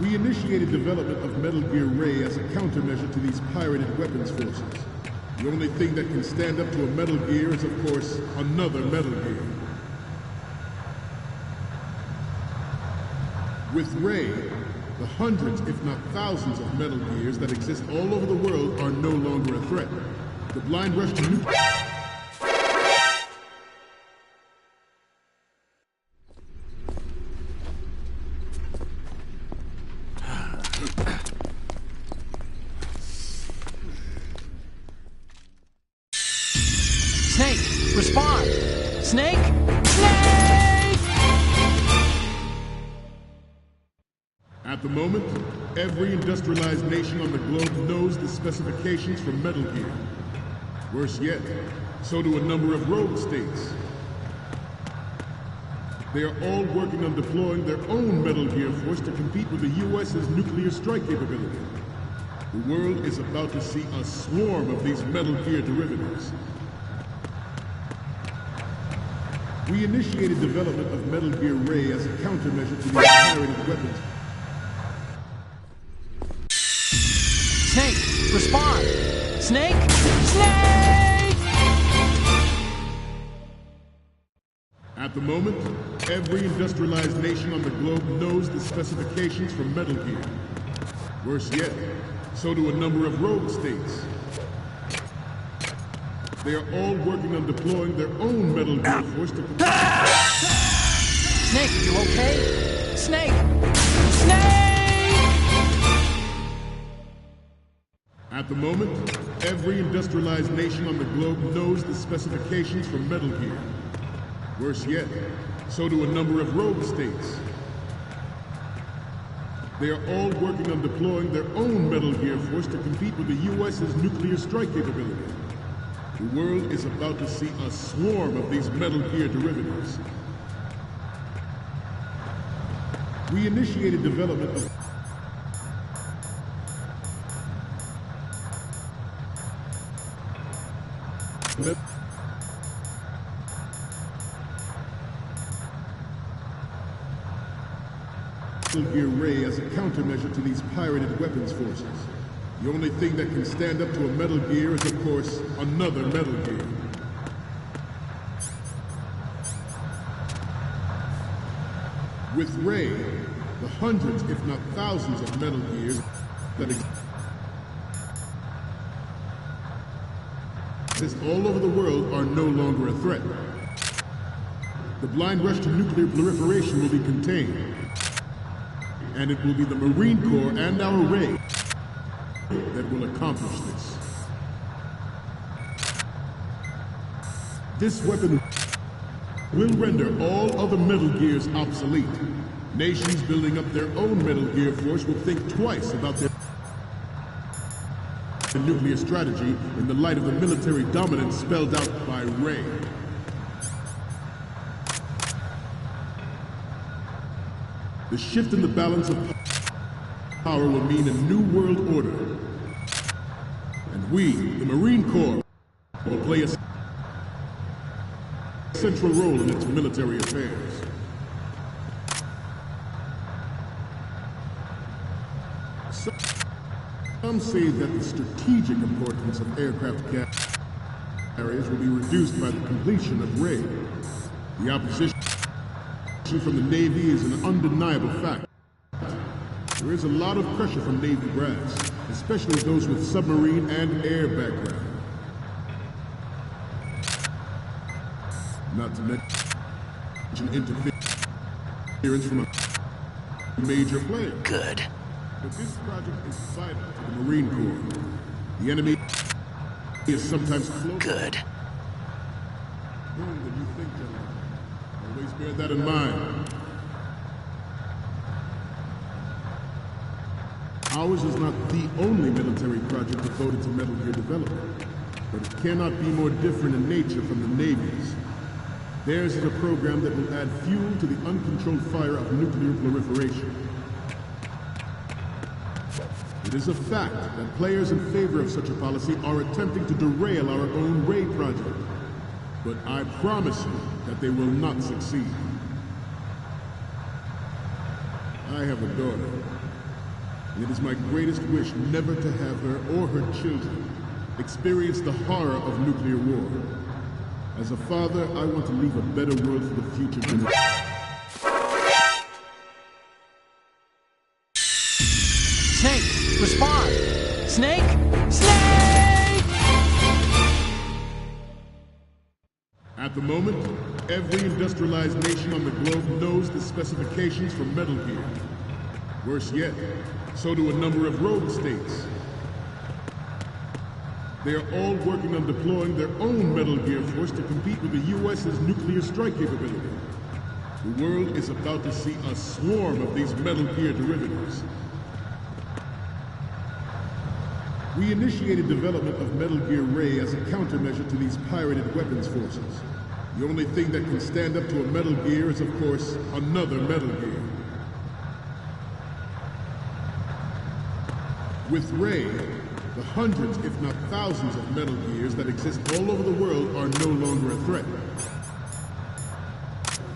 S11: We initiated development of Metal Gear Ray as a countermeasure to these pirated weapons forces. The only thing that can stand up to a Metal Gear is, of course, another Metal Gear. With Ray, the hundreds, if not thousands, of Metal Gears that exist all over the world are no longer a threat. The blind rush to nuclear...
S3: Snake, respond! Snake! Snake!
S11: At the moment, every industrialized nation on the globe knows the specifications for Metal Gear. Worse yet, so do a number of rogue states. They are all working on deploying their own Metal Gear force to compete with the U.S.'s nuclear strike capability. The world is about to see a swarm of these Metal Gear derivatives. We initiated development of Metal Gear Ray as a countermeasure to these pirated weapons.
S3: Snake, respond! Snake! Snake!
S11: At the moment, every industrialized nation on the globe knows the specifications for Metal Gear. Worse yet, so do a number of rogue states. They are all working on deploying their own Metal Gear force to complete...
S3: Snake, you okay? Snake! Snake!
S11: At the moment, every industrialized nation on the globe knows the specifications for Metal Gear. Worse yet, so do a number of rogue states. They are all working on deploying their own Metal Gear force to compete with the U.S.'s nuclear strike capability. The world is about to see a swarm of these Metal Gear derivatives. We initiated development of Metal Gear Ray as a countermeasure to these pirated weapons forces. The only thing that can stand up to a Metal Gear is, of course, another Metal Gear. With Ray, the hundreds, if not thousands, of Metal Gears that exist all over the world are no longer a threat. The blind rush to nuclear proliferation will be contained. And it will be the Marine Corps and our Ray that will accomplish this. This weapon will render all other Metal Gears obsolete. Nations building up their own Metal Gear force will think twice about their nuclear strategy in the light of the military dominance spelled out by Ray. The shift in the balance of power will mean a new world order. And we, the Marine Corps, will play a central role in its military affairs. Some say that the strategic importance of aircraft carriers will be reduced by the completion of Ray. The opposition from the Navy is an undeniable fact. There is a lot of pressure from Navy brass, especially those with submarine and air background. Not to mention interference from a major player.
S10: Good.
S11: But this project is vital to the Marine Corps. The enemy is sometimes closer.
S10: Good.
S11: More than you think, gentlemen. Always bear that in mind. Ours is not the only military project devoted to Metal Gear development, but it cannot be more different in nature from the Navy's. Theirs is a program that will add fuel to the uncontrolled fire of nuclear proliferation. It is a fact that players in favor of such a policy are attempting to derail our own Ray project. But I promise you that they will not succeed. I have a daughter, and it is my greatest wish never to have her or her children experience the horror of nuclear war. As a father, I want to leave a better world for the future generations.
S3: Snake, respond! Snake! Snake!
S11: At the moment, every industrialized nation on the globe knows the specifications for Metal Gear. Worse yet, so do a number of rogue states. They are all working on deploying their own Metal Gear force to compete with the U.S.'s nuclear strike capability. The world is about to see a swarm of these Metal Gear derivatives. We initiated development of Metal Gear Ray as a countermeasure to these pirated weapons forces. The only thing that can stand up to a Metal Gear is, of course, another Metal Gear. With Ray, the hundreds, if not thousands, of Metal Gears that exist all over the world are no longer a threat.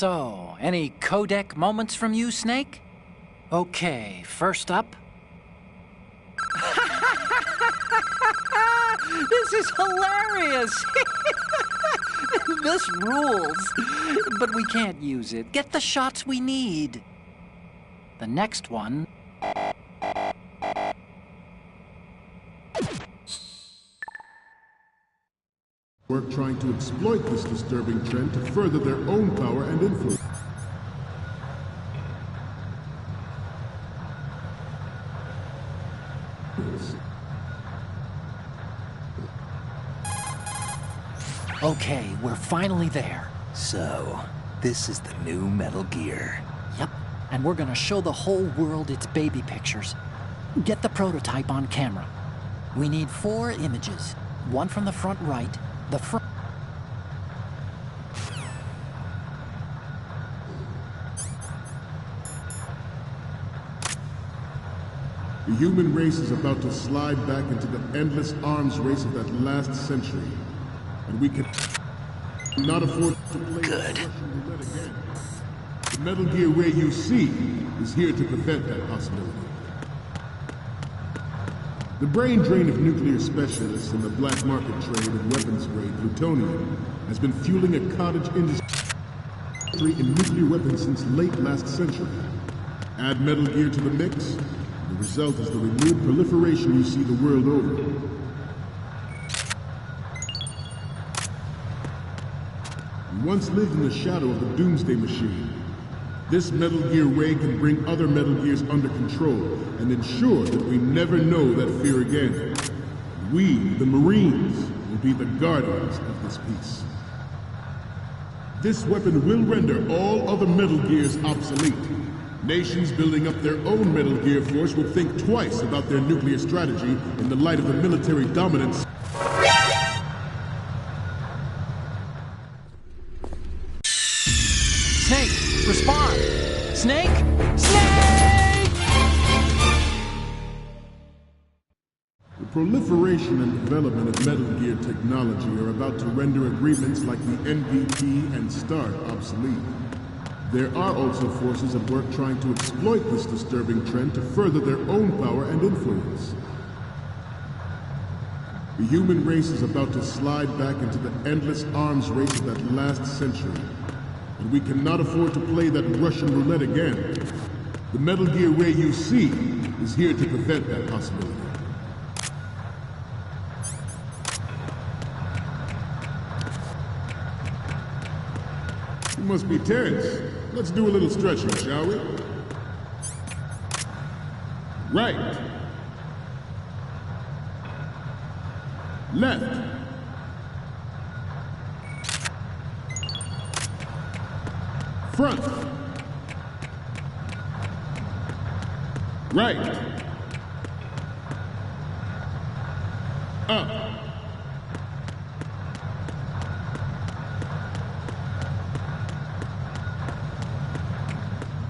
S3: So, any codec moments from you, Snake? Okay, first up. This is hilarious! This rules. But we can't use it. Get the shots we need. The next one.
S11: Work trying to exploit this disturbing trend to further their own power and influence.
S3: Okay, we're finally there.
S1: So, this is the new Metal Gear.
S3: Yep, and we're gonna show the whole world its baby pictures. Get the prototype on camera. We need 4 images. One from the front right, the front...
S11: The human race is about to slide back into the endless arms race of that last century. And we cannot afford to play Russian roulette again. The Metal Gear Ray you see is here to prevent that possibility. The brain drain of nuclear specialists in the black market trade of weapons-grade plutonium has been fueling a cottage industry in nuclear weapons since late last century. Add Metal Gear to the mix, and the result is the renewed proliferation you see the world over. We once lived in the shadow of the Doomsday Machine. This Metal Gear Ray can bring other Metal Gears under control and ensure that we never know that fear again. We, the Marines, will be the guardians of this peace. This weapon will render all other Metal Gears obsolete. Nations building up their own Metal Gear force will think twice about their nuclear strategy in the light of the military dominance.
S3: Snake, respond! Snake! Snake!
S11: The proliferation and development of Metal Gear technology are about to render agreements like the NPT and START obsolete. There are also forces at work trying to exploit this disturbing trend to further their own power and influence. The human race is about to slide back into the endless arms race of that last century. And we cannot afford to play that Russian roulette again. The Metal Gear Ray you see is here to prevent that possibility. You must be tense. Let's do a little stretching, shall we? Right. Left. Front. Right. Up.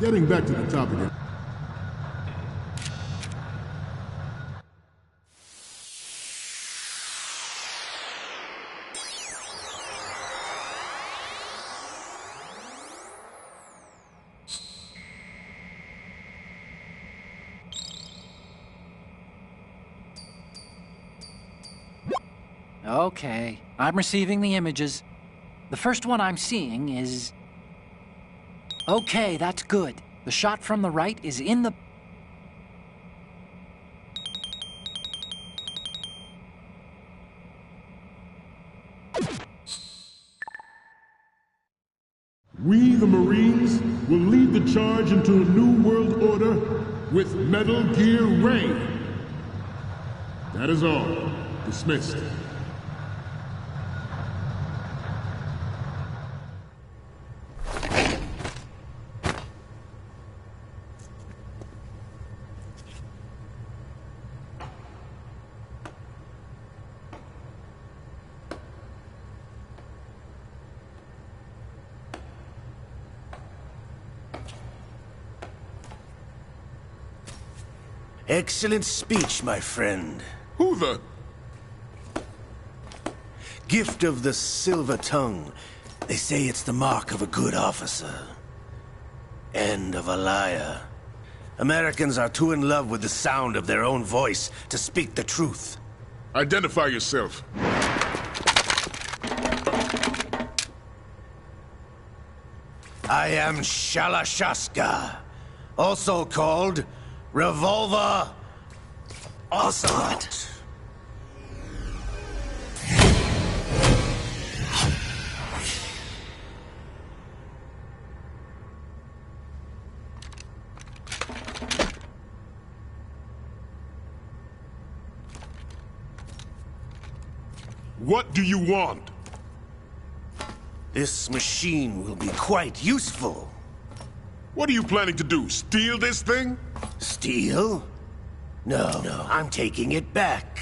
S11: Getting back to the topic.
S3: Okay, I'm receiving the images. The first one I'm seeing is... Okay, that's good. The shot from the right is in the...
S11: We, the Marines, will lead the charge into a new world order with Metal Gear Ray. That is all. Dismissed.
S10: Excellent speech, my friend.
S11: Who the?
S10: Gift of the silver tongue. They say it's the mark of a good officer. And of a liar. Americans are too in love with the sound of their own voice to speak the truth.
S11: Identify yourself.
S10: I am Shalashaska, also called Revolver Ocelot.
S11: What do you want?
S10: This machine will be quite useful.
S11: What are you planning to do? Steal this thing?
S10: Steal? No, I'm taking it back.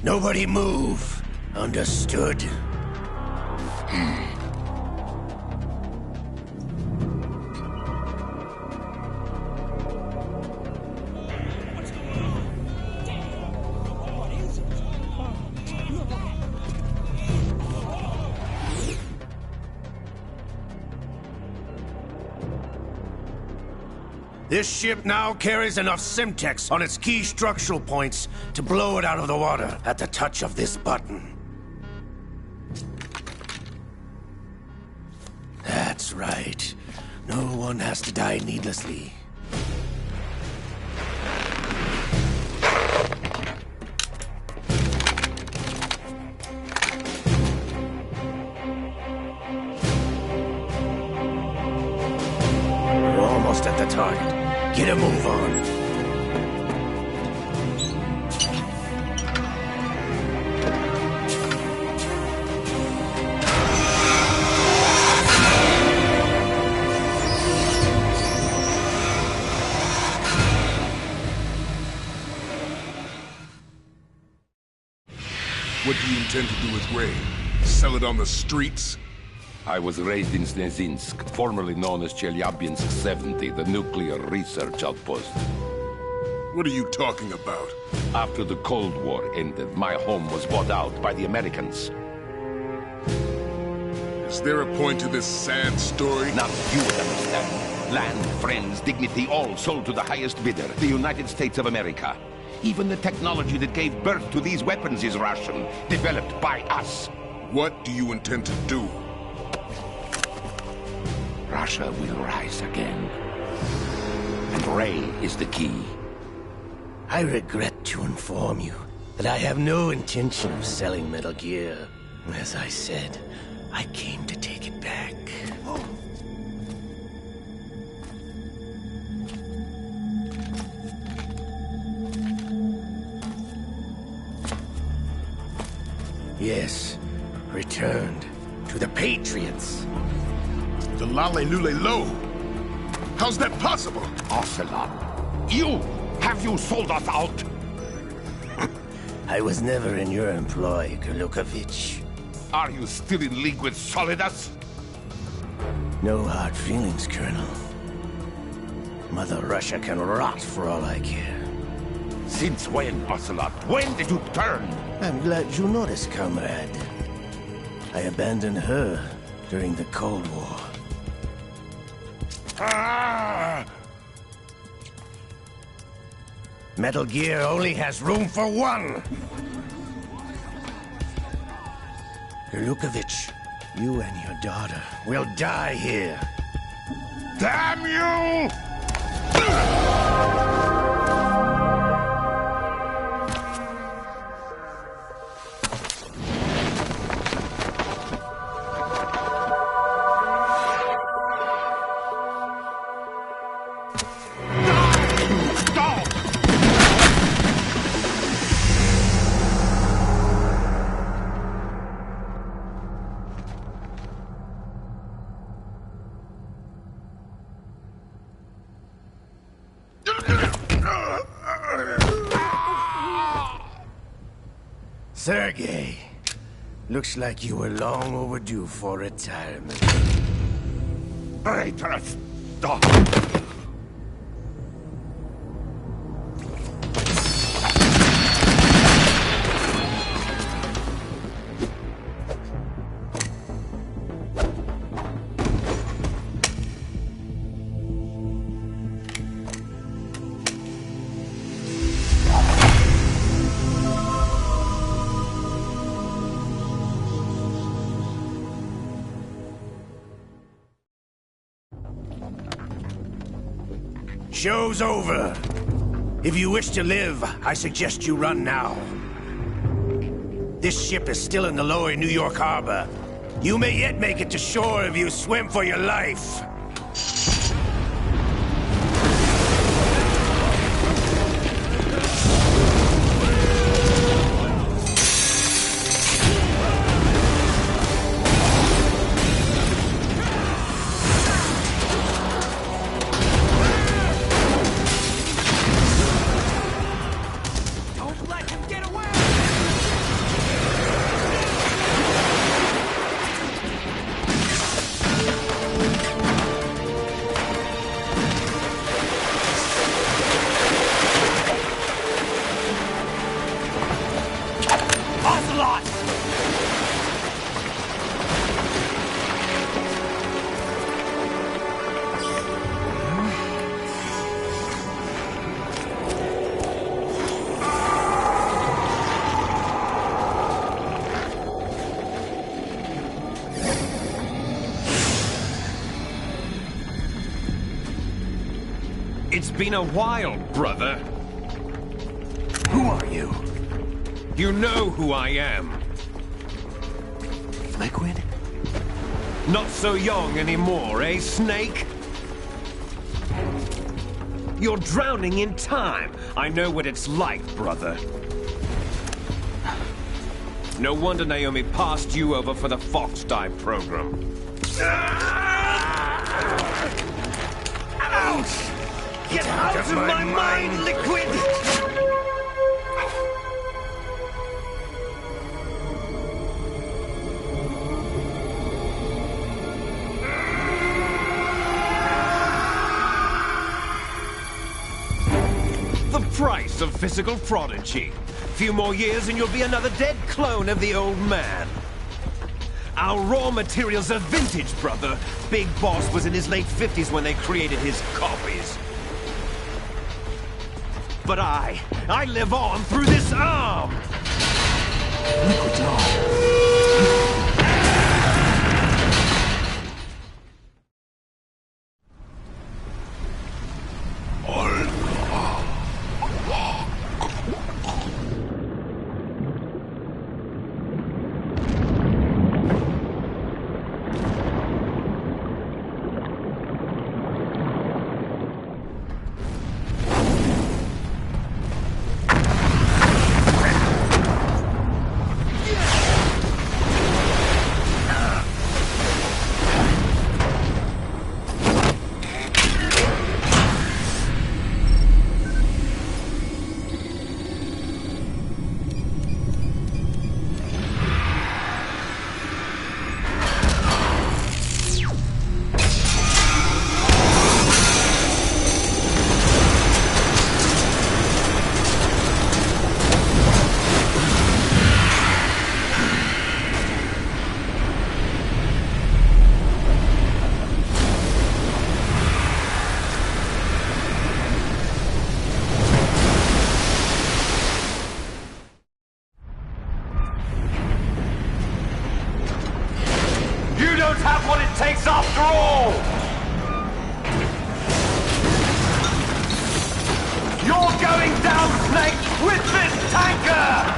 S10: Nobody move. Understood? This ship now carries enough Simtex on its key structural points to blow it out of the water at the touch of this button. That's right. No one has to die needlessly. We're almost at the target. Get a move on.
S11: What do you intend to do with Ray? Sell it on the streets?
S5: I was raised in Snezinsk, formerly known as Chelyabinsk 70, the nuclear research outpost.
S11: What are you talking about?
S5: After the Cold War ended, my home was bought out by the Americans.
S11: Is there a point to this sad story?
S5: Not you would understand. Land, friends, dignity, all sold to the highest bidder, the United States of America. Even the technology that gave birth to these weapons is Russian, developed by us.
S11: What do you intend to do?
S5: Russia will rise again. And Ray is the key.
S10: I regret to inform you that I have no intention of selling Metal Gear. As I said, I came to take it back. Yes, returned to the Patriots.
S11: The Lale Lule Lo? How's that possible?
S5: Ocelot, have you sold us out?
S10: I was never in your employ, Gurlukovich.
S5: Are you still in league with Solidus?
S10: No hard feelings, Colonel. Mother Russia can rot for all I care.
S5: Since when, Ocelot? When did you turn?
S10: I'm glad you noticed, comrade. I abandoned her during the Cold War.
S5: Ah!
S10: Metal Gear only has room for one! Gurlukovich, you and your daughter will die here.
S5: Damn you!
S10: Sergei, looks like you were long overdue for retirement.
S5: Traitors! Stop!
S10: Show's over. If you wish to live, I suggest you run now. This ship is still in the lower New York harbor. You may yet make it to shore if you swim for your life.
S12: It's been a while, brother.
S9: Who are you?
S12: You know who I am.
S9: Liquid?
S12: Not so young anymore, eh, Snake? You're drowning in time. I know what it's like, brother. No wonder Naomi passed you over for the Fox Dive program.
S10: Ouch!
S12: Get out of my mind, Liquid! The price of physical prodigy. Few more years and you'll be another dead clone of the old man. Our raw materials are vintage, brother. Big Boss was in his late 50s when they created his copies. But I live on through this arm!
S9: Liquid's arm.
S12: Have what it takes after all! You're going down, Snake, with this tanker!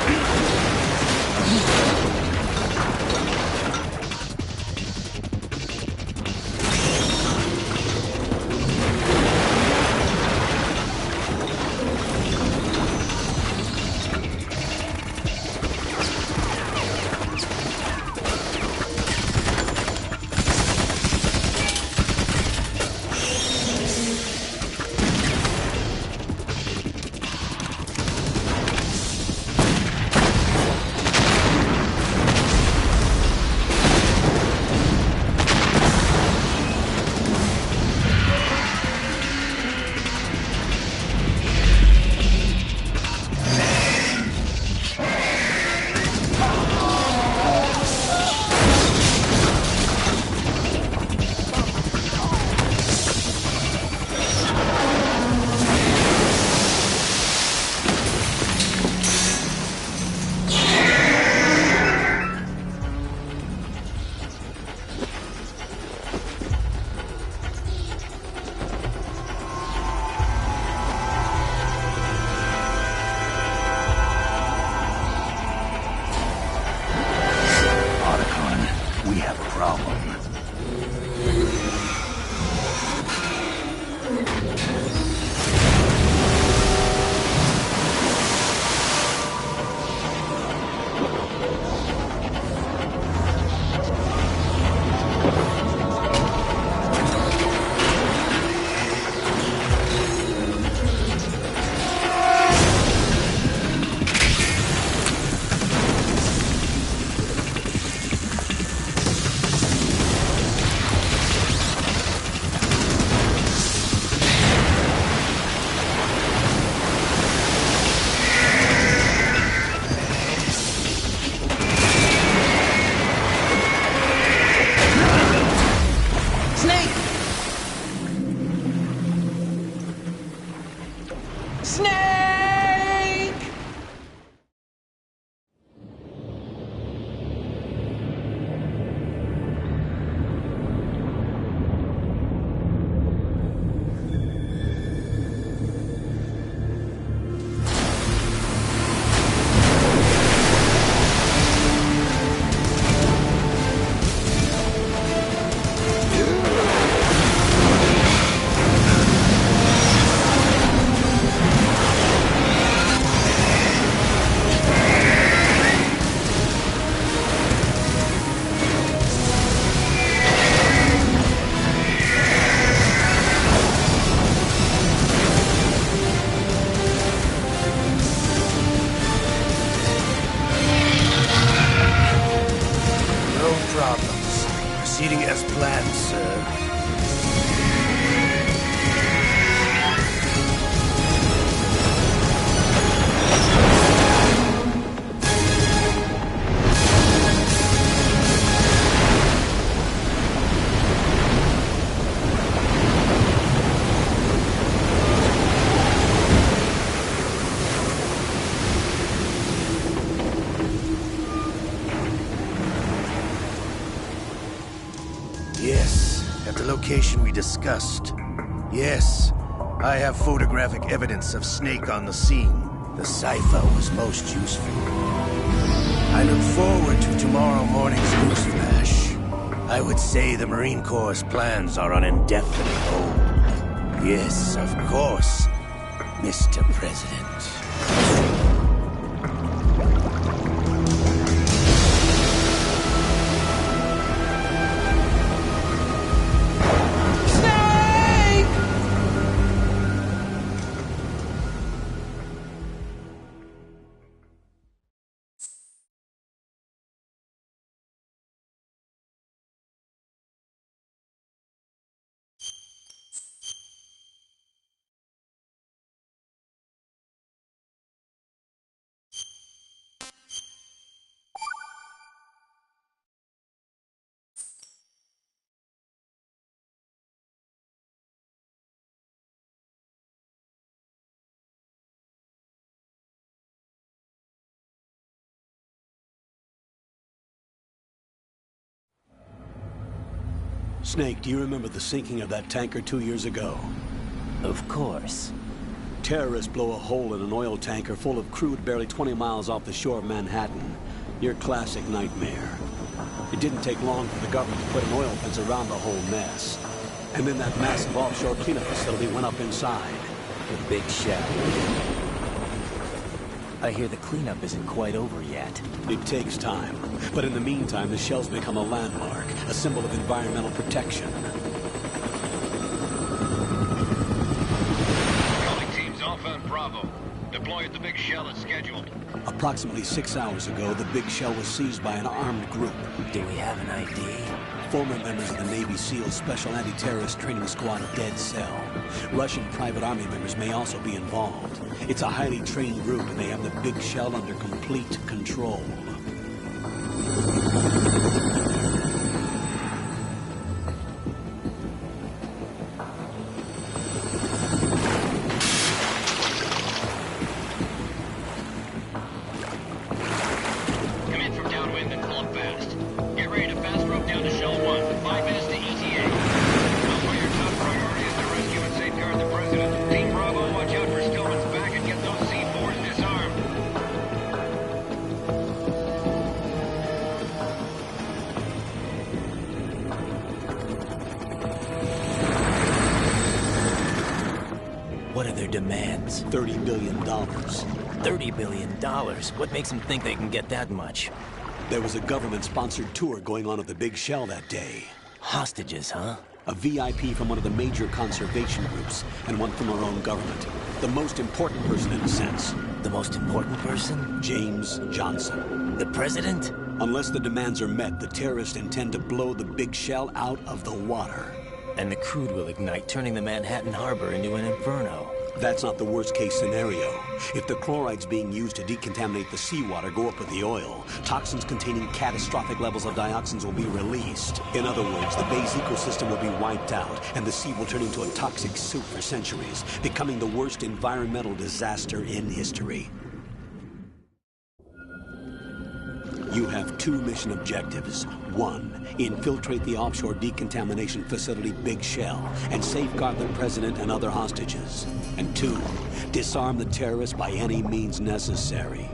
S1: have a problem.
S10: Proceeding as planned, sir. Yes, at the location we discussed. Yes, I have photographic evidence of Snake on the scene. The cipher was most useful. I look forward to tomorrow morning's news flash. I would say the Marine Corps' plans are on indefinite hold. Yes, of course, Mr. President.
S9: Snake, do you remember the sinking of that tanker 2 years ago?
S13: Of course.
S9: Terrorists blow a hole in an oil tanker full of crude barely 20 miles off the shore of Manhattan. Your classic nightmare. It didn't take long for the government to put an oil fence around the whole mess. And then that massive offshore cleanup facility went up inside.
S13: The big shell. I hear the cleanup isn't quite over yet.
S9: It takes time. But in the meantime, the shell's become a landmark, a symbol of environmental protection.
S14: Calling teams Alpha and Bravo. Deploy at the big shell as scheduled.
S9: Approximately 6 hours ago, the big shell was seized by an armed group.
S13: Do we have an ID?
S9: Former members of the Navy SEALs Special Anti-Terrorist Training Squad Dead Cell. Russian private army members may also be involved. It's a highly trained group, and they have the big shell under complete control.
S14: Come in from downwind and pull up fast. Get ready to fast rope down to Shell 1. 5 minutes to ETA. Alpha, your top priority is to rescue and safeguard the President. Team Bravo, watch out for Stillman's back and get those C4s disarmed.
S13: What are their demands?
S9: $30 billion.
S13: $30 billion? What makes them think they can get that much?
S9: There was a government-sponsored tour going on at the Big Shell that day.
S13: Hostages, huh?
S9: A VIP from one of the major conservation groups, and one from our own government. The most important person in a sense.
S13: The most important person?
S9: James Johnson.
S13: The president?
S9: Unless the demands are met, the terrorists intend to blow the Big Shell out of the water.
S13: And the crude will ignite, turning the Manhattan Harbor into an inferno.
S9: That's not the worst-case scenario. If the chlorides being used to decontaminate the seawater go up with the oil, toxins containing catastrophic levels of dioxins will be released. In other words, the bay's ecosystem will be wiped out, and the sea will turn into a toxic soup for centuries, becoming the worst environmental disaster in history. You have 2 mission objectives. 1, infiltrate the offshore decontamination facility Big Shell and safeguard the president and other hostages. And 2, disarm the terrorists by any means necessary.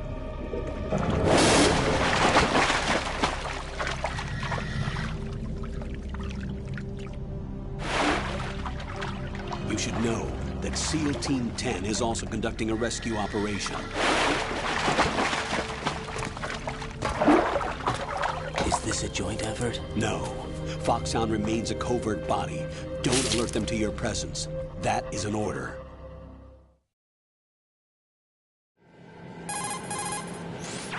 S9: You should know that SEAL Team 10 is also conducting a rescue operation.
S13: Is this a joint effort?
S9: No. Foxhound remains a covert body. Don't alert them to your presence. That is an order.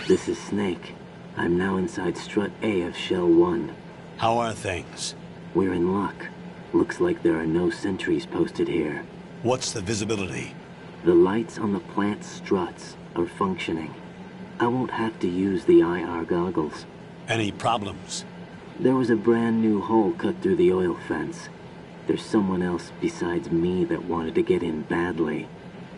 S15: This is Snake. I'm now inside Strut A of Shell 1.
S9: How are things?
S15: We're in luck. Looks like there are no sentries posted here.
S9: What's the visibility?
S15: The lights on the plant struts are functioning. I won't have to use the IR goggles.
S9: Any problems?
S15: There was a brand new hole cut through the oil fence. There's someone else besides me that wanted to get in badly.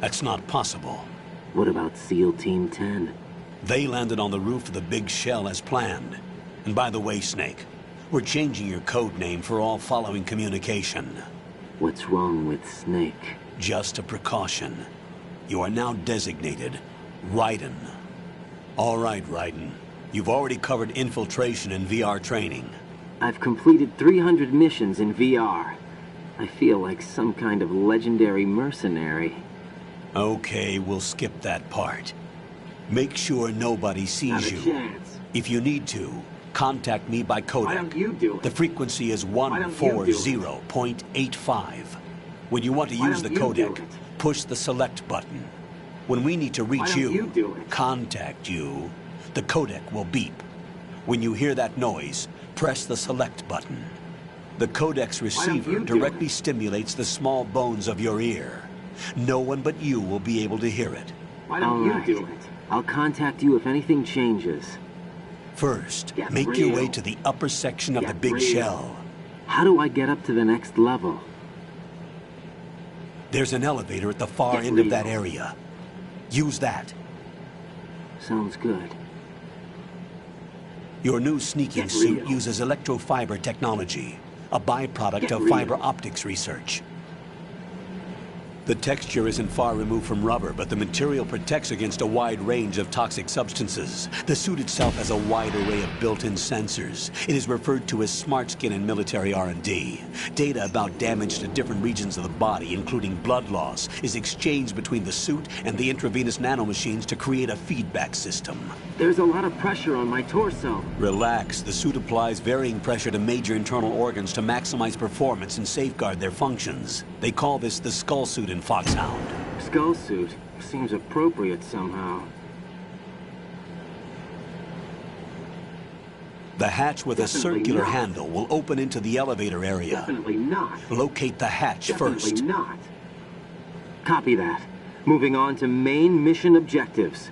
S9: That's not possible.
S15: What about SEAL Team 10?
S9: They landed on the roof of the Big Shell as planned. And by the way, Snake, we're changing your code name for all following communication.
S15: What's wrong with Snake?
S9: Just a precaution. You are now designated Raiden. All right, Raiden. You've already covered infiltration and VR training.
S15: I've completed 300 missions in VR. I feel like some kind of legendary mercenary.
S9: Okay, we'll skip that part. Make sure nobody sees you.
S15: Chance.
S9: If you need to, contact me by codec.
S15: Why don't you do it?
S9: The frequency is 140.85. When you want to use the codec, push the select button. When we need to reach you, contact you, the codec will beep. When you hear that noise, press the select button. The codec's receiver directly stimulates the small bones of your ear. No one but you will be able to hear it.
S15: Why don't you do it? I'll contact you if anything changes.
S9: First, make your way to the upper section of the Big Shell.
S15: How do I get up to the next level?
S9: There's an elevator at the far end of that area. Use that.
S15: Sounds good.
S9: Your new sneaking suit uses electrofiber technology, a byproduct of fiber optics research. The texture isn't far removed from rubber, but the material protects against a wide range of toxic substances. The suit itself has a wide array of built-in sensors. It is referred to as smart skin in military R&D. Data about damage to different regions of the body, including blood loss, is exchanged between the suit and the intravenous nanomachines to create a feedback system.
S15: There's a lot of pressure on my torso.
S9: Relax. The suit applies varying pressure to major internal organs to maximize performance and safeguard their functions. They call this the skull suit in Foxhound.
S15: Skull suit seems appropriate somehow.
S9: The hatch with a circular handle will open into the elevator area.
S15: Definitely not.
S9: Locate the hatch first.
S15: Definitely not. Copy that. Moving on to main mission objectives.